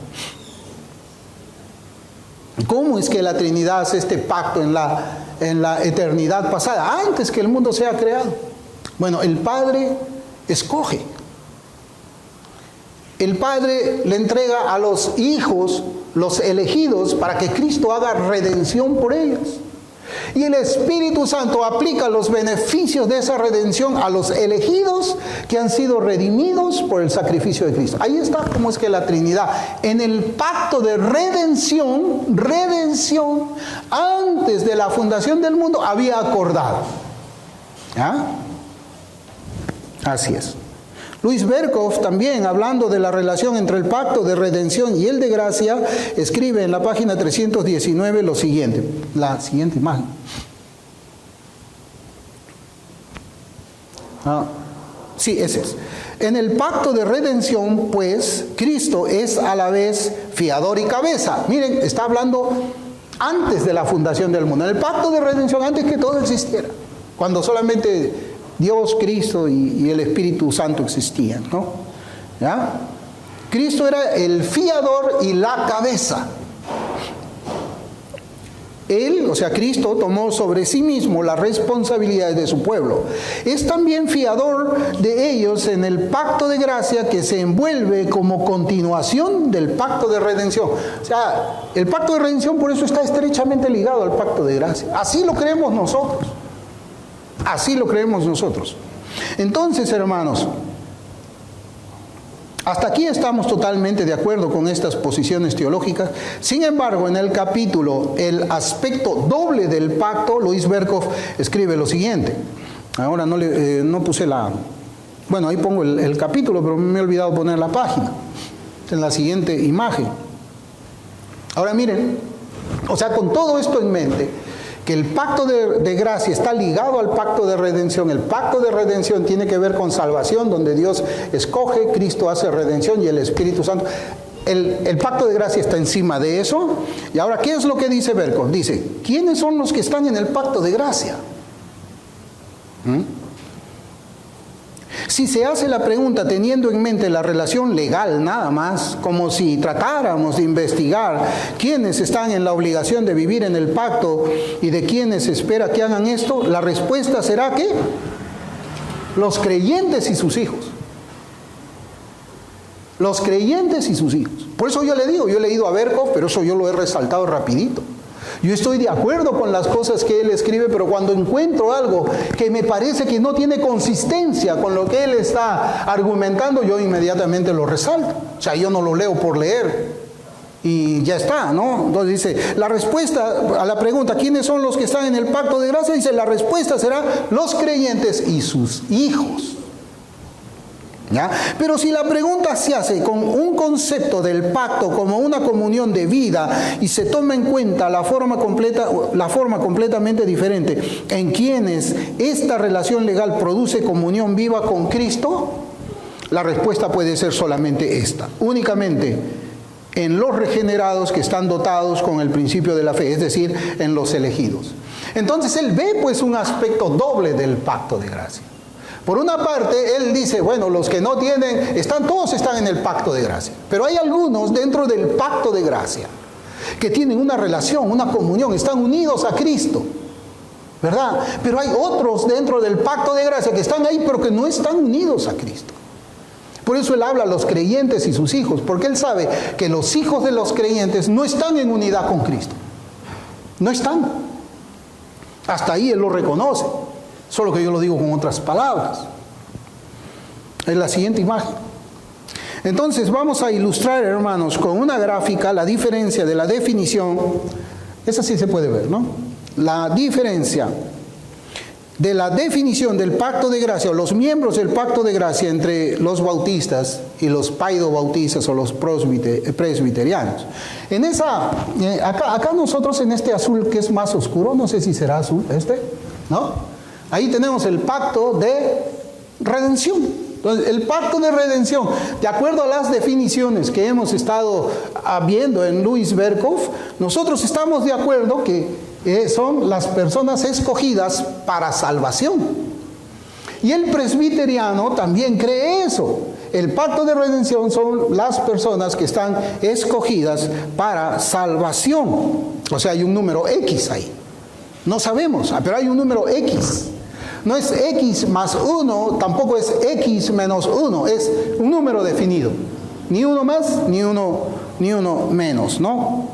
¿Cómo es que la Trinidad hace este pacto en la eternidad pasada, antes que el mundo sea creado? Bueno, el Padre escoge. El Padre le entrega a los hijos, los elegidos, para que Cristo haga redención por ellos. Y el Espíritu Santo aplica los beneficios de esa redención a los elegidos que han sido redimidos por el sacrificio de Cristo. Ahí está cómo es que la Trinidad, en el pacto de redención, antes de la fundación del mundo, había acordado. ¿Ah? Así es. Luis Berkhof también, hablando de la relación entre el pacto de redención y el de gracia, escribe en la página 319 lo siguiente, la siguiente imagen. Sí, ese es. En el pacto de redención, pues, Cristo es a la vez fiador y cabeza. Miren, está hablando antes de la fundación del mundo. En el pacto de redención, antes que todo existiera, cuando solamente Dios, Cristo y el Espíritu Santo existían, ¿no? ¿Ya? Cristo era el fiador y la cabeza. Él, o sea, Cristo tomó sobre sí mismo las responsabilidades de su pueblo. Es también fiador de ellos en el pacto de gracia que se envuelve como continuación del pacto de redención. O sea, el pacto de redención por eso está estrechamente ligado al pacto de gracia. Así lo creemos nosotros. Así lo creemos nosotros. Entonces, hermanos, hasta aquí estamos totalmente de acuerdo con estas posiciones teológicas. Sin embargo, en el capítulo El aspecto doble del pacto, Luis Berkhof escribe lo siguiente. Ahora no puse la... Bueno, ahí pongo el capítulo, pero me he olvidado poner la página. En la siguiente imagen. Ahora miren, o sea, con todo esto en mente, que el pacto de gracia está ligado al pacto de redención. El pacto de redención tiene que ver con salvación, donde Dios escoge, Cristo hace redención y el Espíritu Santo. El pacto de gracia está encima de eso. Y ahora, ¿qué es lo que dice Berkhof? Dice, ¿quiénes son los que están en el pacto de gracia? Si se hace la pregunta teniendo en mente la relación legal nada más, como si tratáramos de investigar quiénes están en la obligación de vivir en el pacto y de quiénes se espera que hagan esto, la respuesta será que los creyentes y sus hijos. Los creyentes y sus hijos. Por eso yo le digo, yo he leído a Berkhof, pero eso yo lo he resaltado rapidito. Yo estoy de acuerdo con las cosas que él escribe, pero cuando encuentro algo que me parece que no tiene consistencia con lo que él está argumentando, yo inmediatamente lo resalto. O sea, yo no lo leo por leer y ya está, ¿no? Entonces dice, la respuesta a la pregunta, ¿quiénes son los que están en el pacto de gracia? Dice, la respuesta será los creyentes y sus hijos. ¿Ya? Pero si la pregunta se hace con un concepto del pacto como una comunión de vida y se toma en cuenta la forma completamente diferente en quienes esta relación legal produce comunión viva con Cristo, la respuesta puede ser solamente esta, únicamente en los regenerados que están dotados con el principio de la fe, es decir, en los elegidos. Entonces él ve pues un aspecto doble del pacto de gracia. Por una parte, él dice, bueno, los que no tienen, todos están en el pacto de gracia. Pero hay algunos dentro del pacto de gracia que tienen una relación, una comunión, están unidos a Cristo, ¿verdad? Pero hay otros dentro del pacto de gracia que están ahí, pero que no están unidos a Cristo. Por eso él habla a los creyentes y sus hijos, porque él sabe que los hijos de los creyentes no están en unidad con Cristo. No están. Hasta ahí él lo reconoce. Solo que yo lo digo con otras palabras. Es la siguiente imagen. Entonces vamos a ilustrar, hermanos, con una gráfica la diferencia de la definición. Esa sí se puede ver, ¿no? La diferencia de la definición del pacto de gracia, o los miembros del pacto de gracia entre los bautistas y los paidobautistas o los presbiterianos. En esa, acá nosotros en este azul que es más oscuro, no sé si será azul ¿no? Ahí tenemos el pacto de redención. Entonces, el pacto de redención, de acuerdo a las definiciones que hemos estado viendo en Louis Berkhof, nosotros estamos de acuerdo que son las personas escogidas para salvación. Y el presbiteriano también cree eso. El pacto de redención son las personas que están escogidas para salvación. O sea, hay un número X ahí. No sabemos, pero hay un número X. No es X más 1, tampoco es X menos 1, es un número definido. Ni uno más, ni uno menos, ¿no?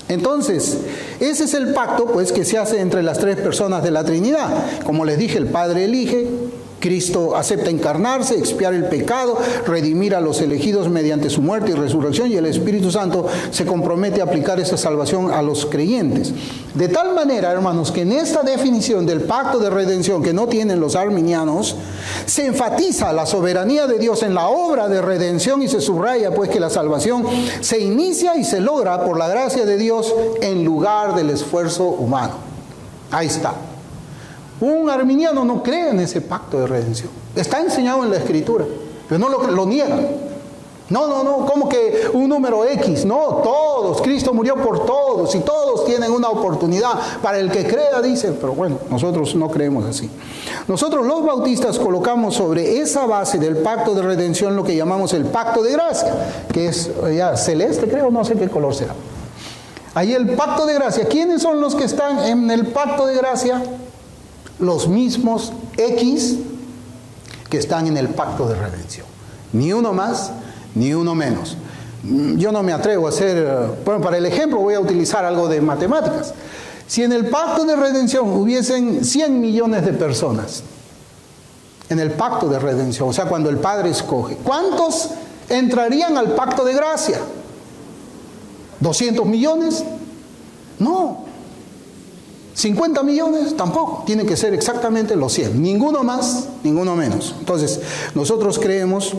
Entonces, ese es el pacto pues que se hace entre las tres personas de la Trinidad. Como les dije, el Padre elige, Cristo acepta encarnarse, expiar el pecado, redimir a los elegidos mediante su muerte y resurrección, y el Espíritu Santo se compromete a aplicar esa salvación a los creyentes. De tal manera, hermanos, que en esta definición del pacto de redención que no tienen los arminianos, se enfatiza la soberanía de Dios en la obra de redención y se subraya pues que la salvación se inicia y se logra por la gracia de Dios en lugar del esfuerzo humano. Ahí está. Un arminiano no cree en ese pacto de redención. Está enseñado en la Escritura, pero no lo niegan. No, como que un número X. No, todos. Cristo murió por todos y todos tienen una oportunidad. Para el que crea, dice, pero bueno, nosotros no creemos así. Nosotros los bautistas colocamos sobre esa base del pacto de redención lo que llamamos el pacto de gracia, que es ya celeste, creo, no sé qué color será. Ahí el pacto de gracia. ¿Quiénes son los que están en el pacto de gracia? Los mismos X que están en el pacto de redención. Ni uno más, ni uno menos. Yo no me atrevo a hacer, bueno, para el ejemplo voy a utilizar algo de matemáticas. Si en el pacto de redención hubiesen 100 millones de personas, en el pacto de redención, o sea, cuando el Padre escoge, ¿cuántos entrarían al pacto de gracia? ¿200 millones? No. ¿50 millones? Tampoco. Tienen que ser exactamente los 100. Ninguno más, ninguno menos. Entonces, nosotros creemos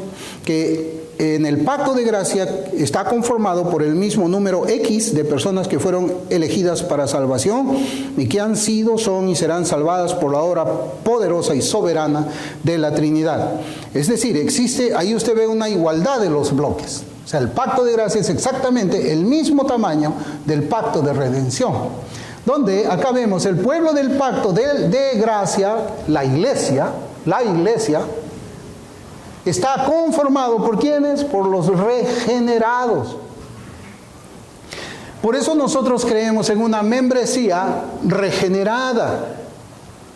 que en el pacto de gracia está conformado por el mismo número X de personas que fueron elegidas para salvación y que han sido, son y serán salvadas por la obra poderosa y soberana de la Trinidad. Es decir, existe, ahí usted ve una igualdad de los bloques. O sea, el pacto de gracia es exactamente el mismo tamaño del pacto de redención. Donde acá vemos el pueblo del pacto de gracia, la iglesia, está conformado ¿por quiénes? Por los regenerados. Por eso nosotros creemos en una membresía regenerada.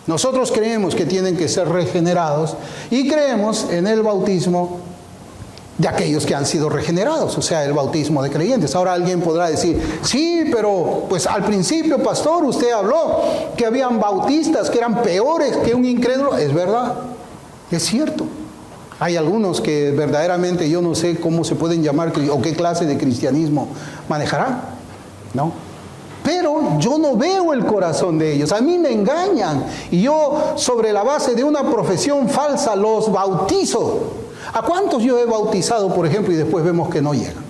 Nosotros creemos que tienen que ser regenerados y creemos en el bautismo de aquellos que han sido regenerados, o sea, el bautismo de creyentes. Ahora alguien podrá decir, sí, pero pues al principio, pastor, usted habló que habían bautistas que eran peores que un incrédulo. Es verdad, es cierto. Hay algunos que verdaderamente yo no sé cómo se pueden llamar o qué clase de cristianismo manejarán, ¿no? Pero yo no veo el corazón de ellos, a mí me engañan y yo sobre la base de una profesión falsa los bautizo. ¿A cuántos yo he bautizado, por ejemplo, y después vemos que no llegan?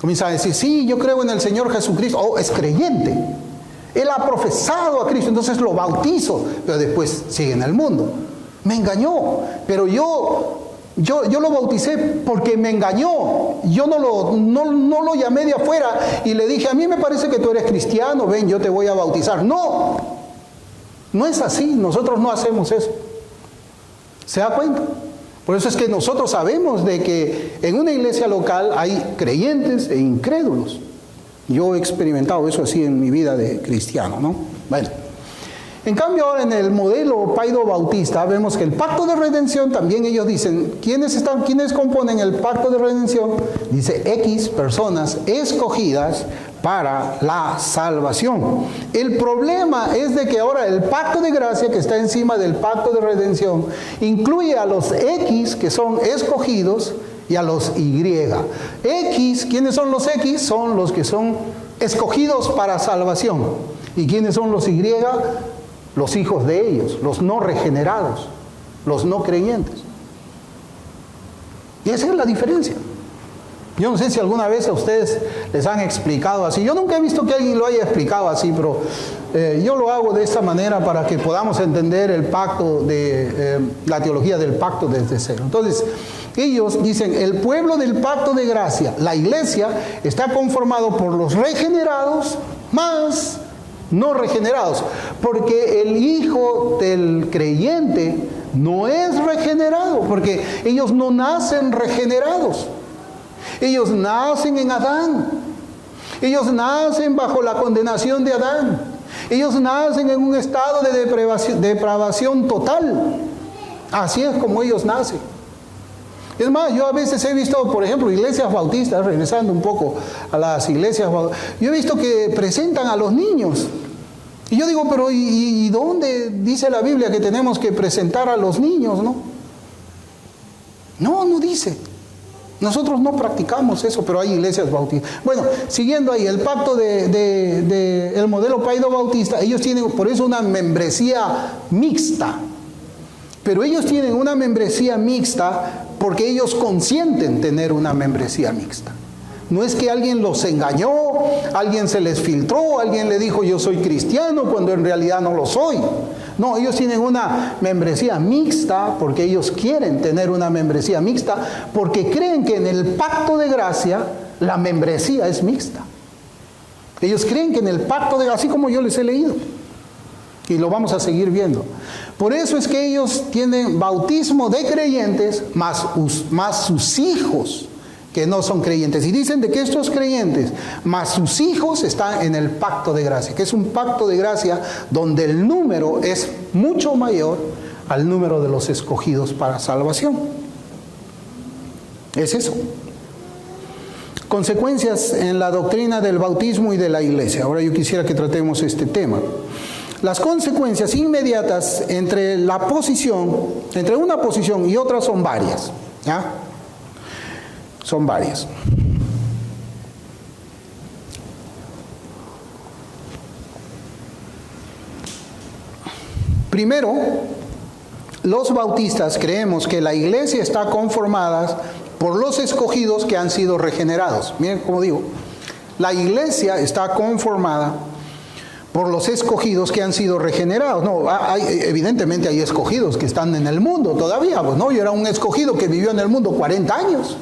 Comienzan a decir, sí, yo creo en el Señor Jesucristo. Oh, es creyente. Él ha profesado a Cristo, entonces lo bautizo. Pero después sigue en el mundo. Me engañó. Pero yo lo bauticé porque me engañó. Yo no lo llamé de afuera y le dije, a mí me parece que tú eres cristiano, ven, yo te voy a bautizar. No, no es así. Nosotros no hacemos eso. ¿Se da cuenta? Por eso es que nosotros sabemos de que en una iglesia local hay creyentes e incrédulos. Yo he experimentado eso así en mi vida de cristiano, ¿no? Bueno, en cambio ahora en el modelo Paido Bautista vemos que el pacto de redención también ellos dicen, ¿quiénes componen el pacto de redención? Dice X personas escogidas para la salvación. El problema es de que ahora el pacto de gracia que está encima del pacto de redención incluye a los X que son escogidos y a los Y. X, ¿quiénes son los X? Son los que son escogidos para salvación. ¿Y quiénes son los Y? Los hijos de ellos, los no regenerados, los no creyentes. Y esa es la diferencia. Yo no sé si alguna vez a ustedes les han explicado así. Yo nunca he visto que alguien lo haya explicado así, pero yo lo hago de esta manera para que podamos entender el pacto la teología del pacto desde cero. Entonces, ellos dicen, el pueblo del pacto de gracia, la iglesia, está conformado por los regenerados más no regenerados, porque el hijo del creyente no es regenerado, porque ellos no nacen regenerados. Ellos nacen en Adán. Ellos nacen bajo la condenación de Adán. Ellos nacen en un estado de depravación total. Así es como ellos nacen. Es más, yo a veces he visto, por ejemplo, iglesias bautistas, regresando un poco a las iglesias bautistas, yo he visto que presentan a los niños. Y yo digo, pero ¿y dónde dice la Biblia que tenemos que presentar a los niños, no? No dice. Nosotros no practicamos eso, pero hay iglesias bautistas. Bueno, siguiendo ahí, el pacto el modelo Paido Bautista, ellos tienen por eso una membresía mixta. Pero ellos tienen una membresía mixta porque ellos consienten tener una membresía mixta. No es que alguien los engañó, alguien se les filtró, alguien le dijo yo soy cristiano cuando en realidad no lo soy. No, ellos tienen una membresía mixta porque ellos quieren tener una membresía mixta porque creen que en el pacto de gracia la membresía es mixta. Ellos creen que en el pacto de gracia, así como yo les he leído, y lo vamos a seguir viendo. Por eso es que ellos tienen bautismo de creyentes más sus hijos que no son creyentes. Y dicen de que estos creyentes más sus hijos están en el pacto de gracia, que es un pacto de gracia donde el número es mucho mayor al número de los escogidos para salvación. Es eso. Consecuencias en la doctrina del bautismo y de la iglesia. Ahora yo quisiera que tratemos este tema. Las consecuencias inmediatas entre una posición y otra son varias. ¿Ya? Son varias. Primero, los bautistas creemos que la iglesia está conformada por los escogidos que han sido regenerados. Miren cómo digo, la iglesia está conformada por los escogidos que han sido regenerados. No, evidentemente hay escogidos que están en el mundo todavía. Pues no, yo era un escogido que vivió en el mundo 40 años.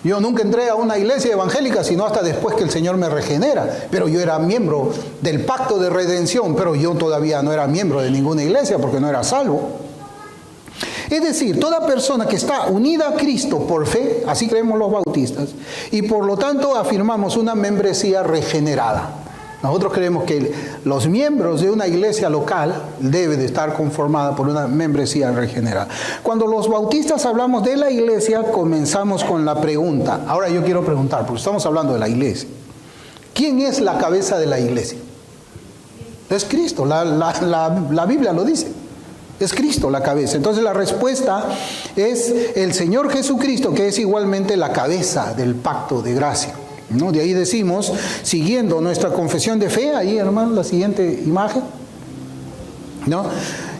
Yo nunca entré a una iglesia evangélica, sino hasta después que el Señor me regenera. Pero yo era miembro del pacto de redención, pero yo todavía no era miembro de ninguna iglesia porque no era salvo. Es decir, toda persona que está unida a Cristo por fe, así creemos los bautistas, y por lo tanto afirmamos una membresía regenerada. Nosotros creemos que los miembros de una iglesia local debe de estar conformada por una membresía regenerada. Cuando los bautistas hablamos de la iglesia, comenzamos con la pregunta. Ahora yo quiero preguntar, porque estamos hablando de la iglesia. ¿Quién es la cabeza de la iglesia? Es Cristo, la Biblia lo dice. Es Cristo la cabeza. Entonces la respuesta es el Señor Jesucristo, que es igualmente la cabeza del pacto de gracia, ¿no? De ahí decimos, siguiendo nuestra confesión de fe, ahí hermano, la siguiente imagen, ¿no?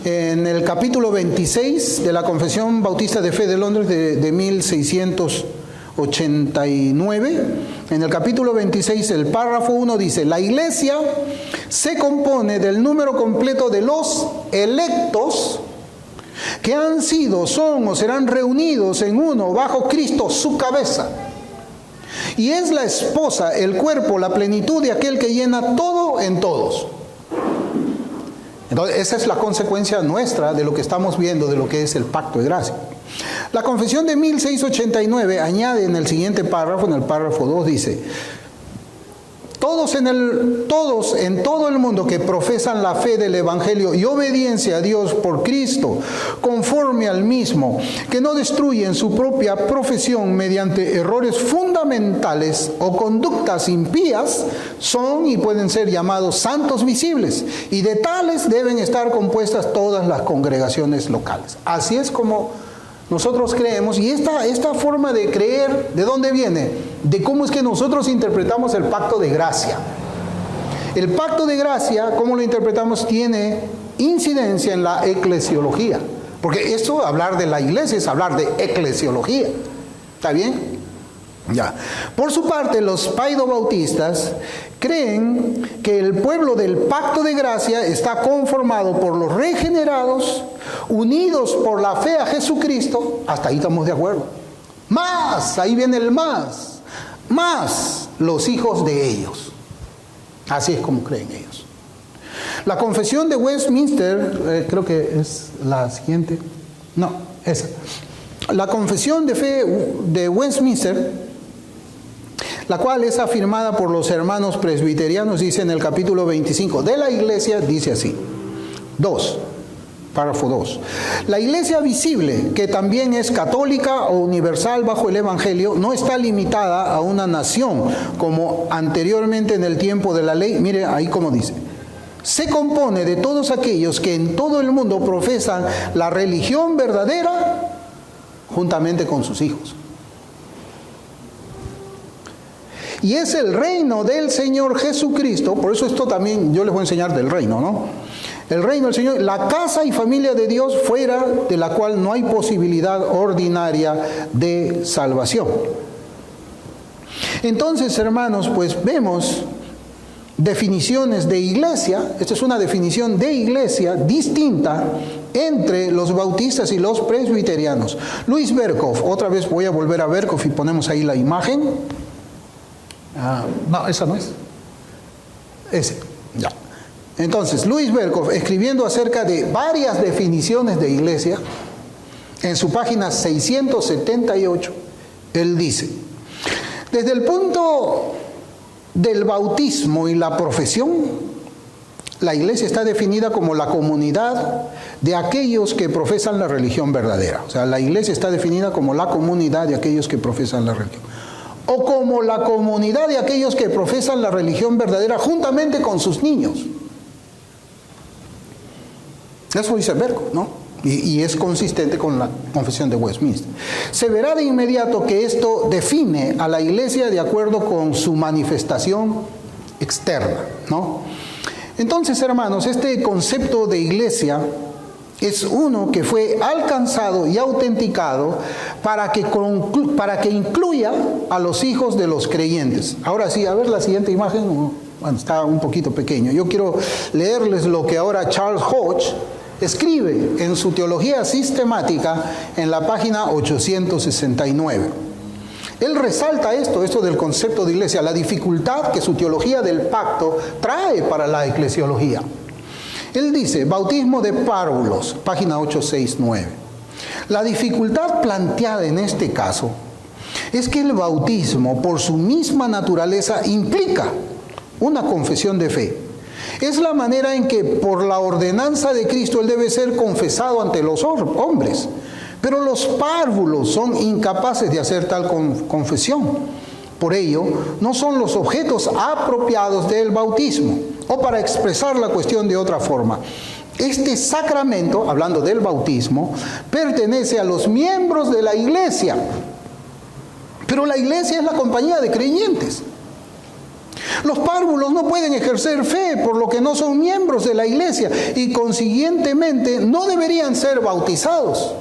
En el capítulo 26 de la Confesión Bautista de Fe de Londres de 1689, en el capítulo 26, el párrafo 1 dice: la iglesia se compone del número completo de los electos que han sido, son o serán reunidos en uno bajo Cristo, su cabeza. Y es la esposa, el cuerpo, la plenitud de aquel que llena todo en todos. Entonces, esa es la consecuencia nuestra de lo que estamos viendo, de lo que es el pacto de gracia. La confesión de 1689 añade en el siguiente párrafo, en el párrafo 2, dice: todos en todo el mundo que profesan la fe del Evangelio y obediencia a Dios por Cristo, conforme al mismo, que no destruyen su propia profesión mediante errores fundamentales o conductas impías, son y pueden ser llamados santos visibles, y de tales deben estar compuestas todas las congregaciones locales. Así es como nosotros creemos, y esta forma de creer, ¿de dónde viene? De cómo es que nosotros interpretamos el pacto de gracia. El pacto de gracia, ¿cómo lo interpretamos? Tiene incidencia en la eclesiología. Porque esto, hablar de la iglesia, es hablar de eclesiología. ¿Está bien? Ya. Por su parte, los paidobautistas creen que el pueblo del pacto de gracia está conformado por los regenerados, unidos por la fe a Jesucristo. Hasta ahí estamos de acuerdo. Más, ahí viene el más los hijos de ellos. Así es como creen ellos. La confesión de Westminster, creo que es la siguiente. No, esa. La confesión de fe de Westminster, la cual es afirmada por los hermanos presbiterianos, dice en el capítulo 25 de la iglesia, dice así: 2, párrafo 2. La iglesia visible, que también es católica o universal bajo el Evangelio, no está limitada a una nación, como anteriormente en el tiempo de la ley. Mire ahí como dice: se compone de todos aquellos que en todo el mundo profesan la religión verdadera, juntamente con sus hijos. Y es el reino del Señor Jesucristo. Por eso esto también yo les voy a enseñar del reino, ¿no? El reino del Señor, la casa y familia de Dios, fuera de la cual no hay posibilidad ordinaria de salvación. Entonces, hermanos, pues vemos definiciones de iglesia. Esta es una definición de iglesia distinta entre los bautistas y los presbiterianos. Louis Berkhof, otra vez voy a volver a Berkhof y ponemos ahí la imagen. No, esa no es. Ese, ya. Entonces, Louis Berkhof, escribiendo acerca de varias definiciones de iglesia, en su página 678, él dice: desde el punto del bautismo y la profesión, la iglesia está definida como la comunidad de aquellos que profesan la religión verdadera. O sea, la iglesia está definida como la comunidad de aquellos que profesan la religión. O como la comunidad de aquellos que profesan la religión verdadera juntamente con sus niños. Eso dice Berkhof, ¿no? Y es consistente con la confesión de Westminster. Se verá de inmediato que esto define a la iglesia de acuerdo con su manifestación externa, ¿no? Entonces, hermanos, este concepto de iglesia es uno que fue alcanzado y autenticado para que incluya a los hijos de los creyentes. Ahora sí, a ver la siguiente imagen. Bueno, está un poquito pequeño. Yo quiero leerles lo que ahora Charles Hodge escribe en su teología sistemática en la página 869. Él resalta esto del concepto de iglesia, la dificultad que su teología del pacto trae para la eclesiología. Él dice, bautismo de párvulos, página 869. La dificultad planteada en este caso es que el bautismo, por su misma naturaleza, implica una confesión de fe, Es la manera en que por la ordenanza de Cristo Él debe ser confesado ante los hombres. Pero los párvulos son incapaces de hacer tal confesión. Por ello, no son los objetos apropiados del bautismo. O para expresar la cuestión de otra forma, este sacramento, hablando del bautismo, pertenece a los miembros de la iglesia. Pero la iglesia es la compañía de creyentes. Los párvulos no pueden ejercer fe, por lo que no son miembros de la iglesia y consiguientemente no deberían ser bautizados.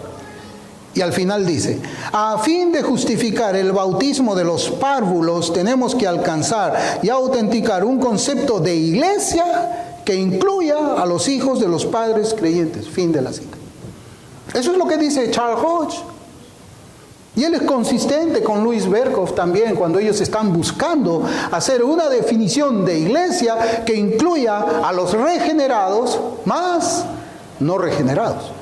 Y al final dice, a fin de justificar el bautismo de los párvulos, tenemos que alcanzar y autenticar un concepto de iglesia que incluya a los hijos de los padres creyentes. Fin de la cita. Eso es lo que dice Charles Hodge. Y él es consistente con Louis Berkhof también cuando ellos están buscando hacer una definición de iglesia que incluya a los regenerados más no regenerados.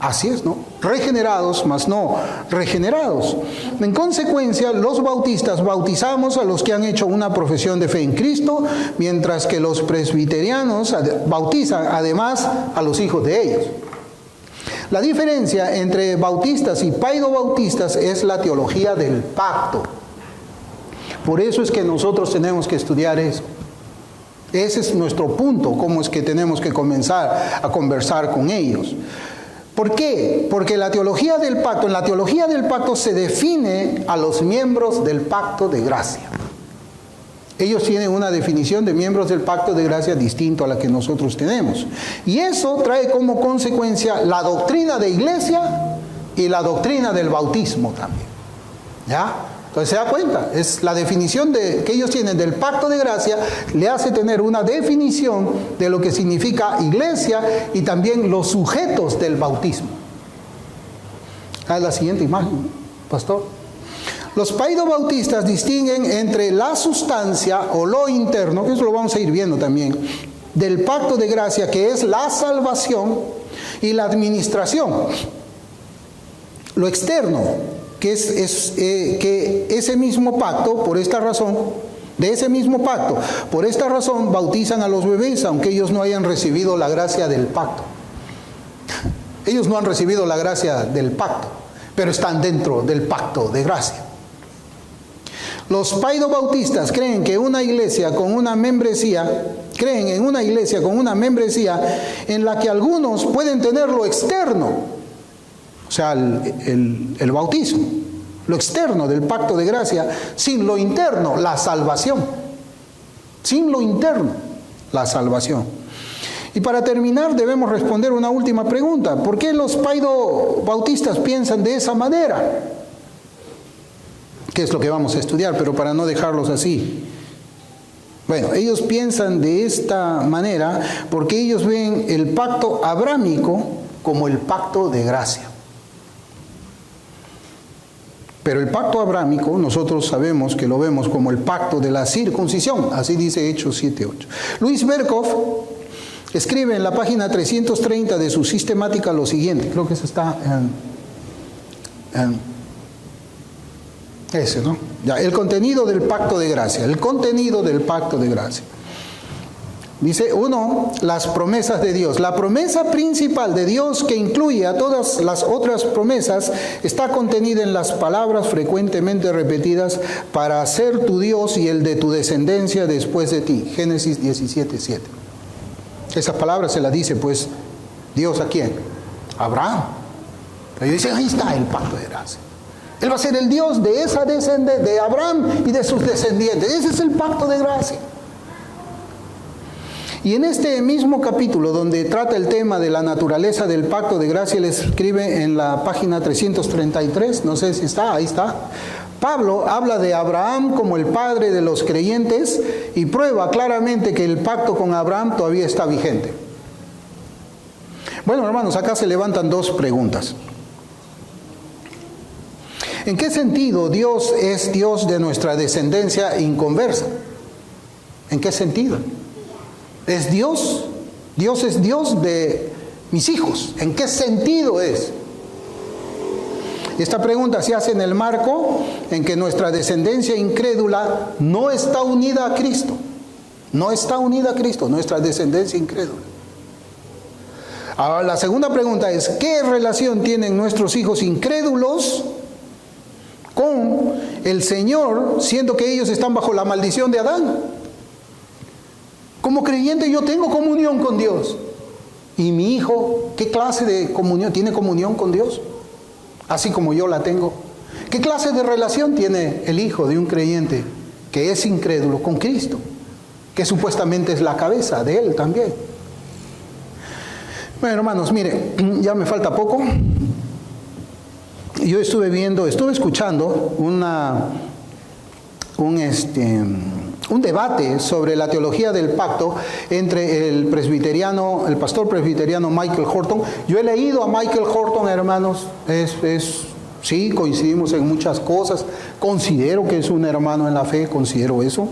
Así es, ¿no? Regenerados más no regenerados. En consecuencia, los bautistas bautizamos a los que han hecho una profesión de fe en Cristo, mientras que los presbiterianos bautizan además a los hijos de ellos. La diferencia entre bautistas y paidobautistas es la teología del pacto. Por eso es que nosotros tenemos que estudiar eso. Ese es nuestro punto, cómo es que tenemos que comenzar a conversar con ellos. ¿Por qué? Porque en la teología del pacto se define a los miembros del pacto de gracia. Ellos tienen una definición de miembros del pacto de gracia distinto a la que nosotros tenemos. Y eso trae como consecuencia la doctrina de iglesia y la doctrina del bautismo también. ¿Ya? Entonces se da cuenta, es la definición que ellos tienen del pacto de gracia, le hace tener una definición de lo que significa iglesia y también los sujetos del bautismo. La siguiente imagen, pastor. Los paidobautistas distinguen entre la sustancia o lo interno, que eso lo vamos a ir viendo también, del pacto de gracia, que es la salvación, y la administración. Lo externo, que es que ese mismo pacto, por esta razón, bautizan a los bebés, aunque ellos no hayan recibido la gracia del pacto. Ellos no han recibido la gracia del pacto, pero están dentro del pacto de gracia. Los paidobautistas creen en una iglesia con una membresía en la que algunos pueden tener lo externo, o sea, el bautismo, lo externo del pacto de gracia, sin lo interno, la salvación. Sin lo interno, la salvación. Y para terminar debemos responder una última pregunta. ¿Por qué los paidobautistas piensan de esa manera? Que es lo que vamos a estudiar, pero para no dejarlos así. Bueno, ellos piensan de esta manera porque ellos ven el pacto abrámico como el pacto de gracia. Pero el pacto abrámico nosotros sabemos que lo vemos como el pacto de la circuncisión, así dice Hechos 7:8. Louis Berkhof escribe en la página 330 de su sistemática lo siguiente, creo que eso está en ese, ¿no? Ya, el contenido del pacto de gracia. Dice, 1, las promesas de Dios. La promesa principal de Dios, que incluye a todas las otras promesas, está contenida en las palabras frecuentemente repetidas: para ser tu Dios y el de tu descendencia después de ti. Génesis 17:7. Esas palabras se las dice, pues, Dios, ¿a quién? A Abraham. Pero ellos dicen, ahí está el pacto de gracia. Él va a ser el Dios de esa descendencia, de Abraham y de sus descendientes. Ese es el pacto de gracia. Y en este mismo capítulo, donde trata el tema de la naturaleza del pacto de gracia, él escribe en la página 333, no sé si está, ahí está. Pablo habla de Abraham como el padre de los creyentes y prueba claramente que el pacto con Abraham todavía está vigente. Bueno, hermanos, acá se levantan dos preguntas. ¿En qué sentido Dios es Dios de nuestra descendencia inconversa? ¿En qué sentido? ¿Es Dios? Dios es Dios de mis hijos. ¿En qué sentido es? Esta pregunta se hace en el marco en que nuestra descendencia incrédula no está unida a Cristo. No está unida a Cristo, nuestra descendencia incrédula. Ahora, la segunda pregunta es, ¿qué relación tienen nuestros hijos incrédulos con el Señor, siendo que ellos están bajo la maldición de Adán? Como creyente yo tengo comunión con Dios. ¿Y mi hijo qué clase de comunión? ¿Tiene comunión con Dios? Así como yo la tengo. ¿Qué clase de relación tiene el hijo de un creyente que es incrédulo con Cristo? Que supuestamente es la cabeza de él también. Bueno, hermanos, mire, ya me falta poco. Yo estuve escuchando un debate sobre la teología del pacto entre el pastor presbiteriano Michael Horton. Yo he leído a Michael Horton, hermanos, sí, coincidimos en muchas cosas, considero que es un hermano en la fe, considero eso,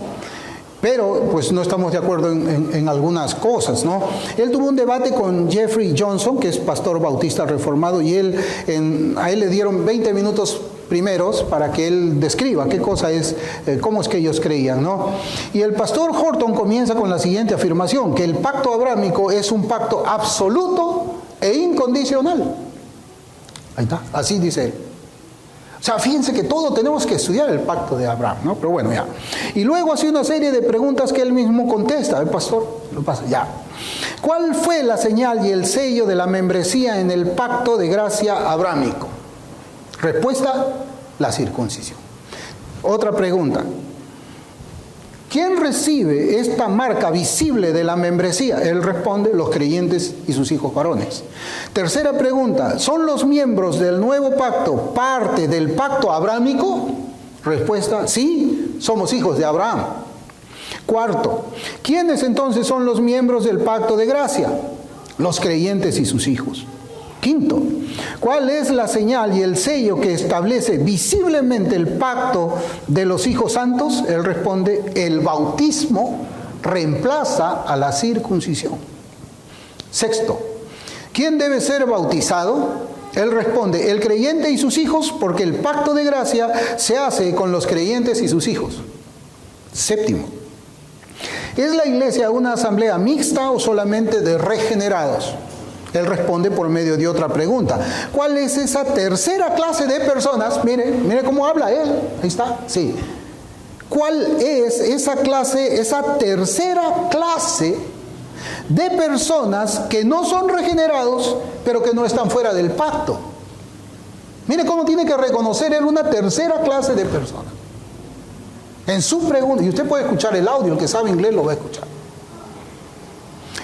pero pues no estamos de acuerdo en algunas cosas, ¿no? Él tuvo un debate con Jeffrey Johnson, que es pastor bautista reformado, y a él le dieron 20 minutos primeros para que él describa qué cosa es, cómo es que ellos creían, ¿no? Y el pastor Horton comienza con la siguiente afirmación, que el pacto abrámico es un pacto absoluto e incondicional. Ahí está, así dice él. O sea, fíjense que todo tenemos que estudiar el pacto de Abraham, ¿no? Pero bueno, ya. Y luego hace una serie de preguntas que él mismo contesta. El pastor lo pasa, ya. ¿Cuál fue la señal y el sello de la membresía en el pacto de gracia abrámico? Respuesta, la circuncisión. Otra pregunta. ¿Quién recibe esta marca visible de la membresía? Él responde, los creyentes y sus hijos varones. Tercera pregunta, ¿son los miembros del nuevo pacto parte del pacto abrámico? Respuesta, sí, somos hijos de Abraham. Cuarto, ¿quiénes entonces son los miembros del pacto de gracia? Los creyentes y sus hijos. Quinto, ¿cuál es la señal y el sello que establece visiblemente el pacto de los hijos santos? Él responde, el bautismo reemplaza a la circuncisión. Sexto, ¿quién debe ser bautizado? Él responde, el creyente y sus hijos, porque el pacto de gracia se hace con los creyentes y sus hijos. Séptimo, ¿es la iglesia una asamblea mixta o solamente de regenerados? Él responde por medio de otra pregunta. ¿Cuál es esa tercera clase de personas? Mire cómo habla él. Ahí está, sí. ¿Cuál es esa tercera clase de personas que no son regenerados, pero que no están fuera del pacto? Mire cómo tiene que reconocer él una tercera clase de personas. En su pregunta, y usted puede escuchar el audio, el que sabe inglés lo va a escuchar.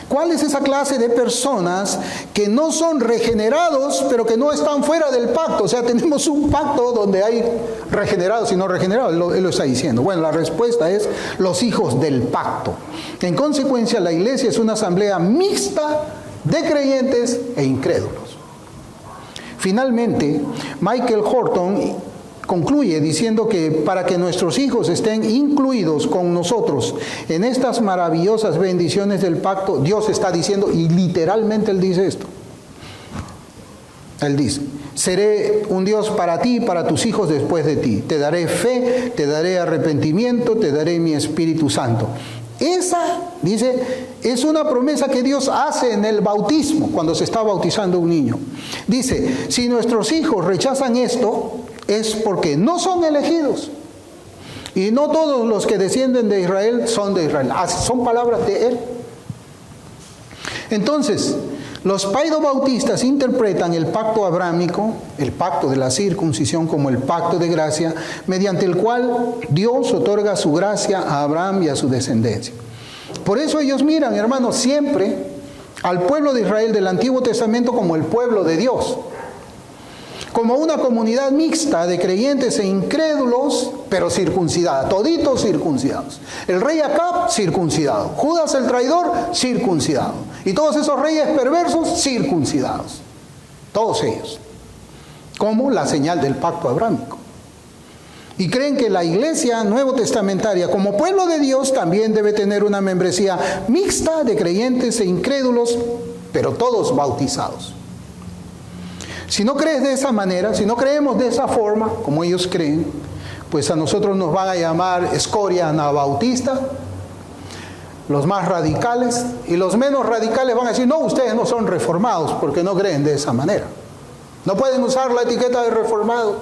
¿Cuál es esa clase de personas que no son regenerados, pero que no están fuera del pacto? O sea, tenemos un pacto donde hay regenerados y no regenerados. Él lo está diciendo. Bueno, la respuesta es los hijos del pacto. En consecuencia, la iglesia es una asamblea mixta de creyentes e incrédulos. Finalmente, Michael Horton concluye diciendo que para que nuestros hijos estén incluidos con nosotros en estas maravillosas bendiciones del pacto, Dios está diciendo, y literalmente Él dice esto. Él dice, seré un Dios para ti y para tus hijos después de ti. Te daré fe, te daré arrepentimiento, te daré mi Espíritu Santo. Esa, dice, es una promesa que Dios hace en el bautismo, cuando se está bautizando un niño. Dice, si nuestros hijos rechazan esto, es porque no son elegidos. Y no todos los que descienden de Israel son de Israel. Son palabras de Él. Entonces, los paidobautistas interpretan el pacto abrámico, el pacto de la circuncisión, como el pacto de gracia, mediante el cual Dios otorga su gracia a Abraham y a su descendencia. Por eso ellos miran, hermanos, siempre al pueblo de Israel del Antiguo Testamento como el pueblo de Dios, como una comunidad mixta de creyentes e incrédulos, pero circuncidada, toditos circuncidados. El rey Acab, circuncidado. Judas el traidor, circuncidado. Y todos esos reyes perversos, circuncidados. Todos ellos. Como la señal del pacto abrámico. Y creen que la iglesia nuevo testamentaria, como pueblo de Dios, también debe tener una membresía mixta de creyentes e incrédulos, pero todos bautizados. Si no crees de esa manera, si no creemos de esa forma, como ellos creen, pues a nosotros nos van a llamar escoria anabautista, los más radicales, y los menos radicales van a decir, no, ustedes no son reformados porque no creen de esa manera. No pueden usar la etiqueta de reformado.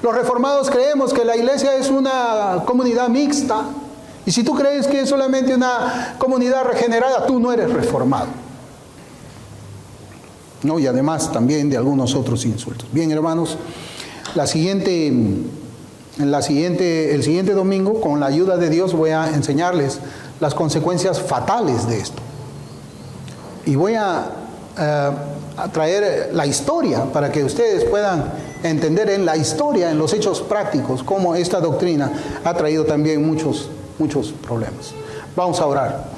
Los reformados creemos que la iglesia es una comunidad mixta, y si tú crees que es solamente una comunidad regenerada, tú no eres reformado. No, y además también de algunos otros insultos. Bien, hermanos, el siguiente domingo, con la ayuda de Dios, voy a enseñarles las consecuencias fatales de esto. Y voy a traer la historia para que ustedes puedan entender en la historia, en los hechos prácticos, cómo esta doctrina ha traído también muchos problemas. Vamos a orar.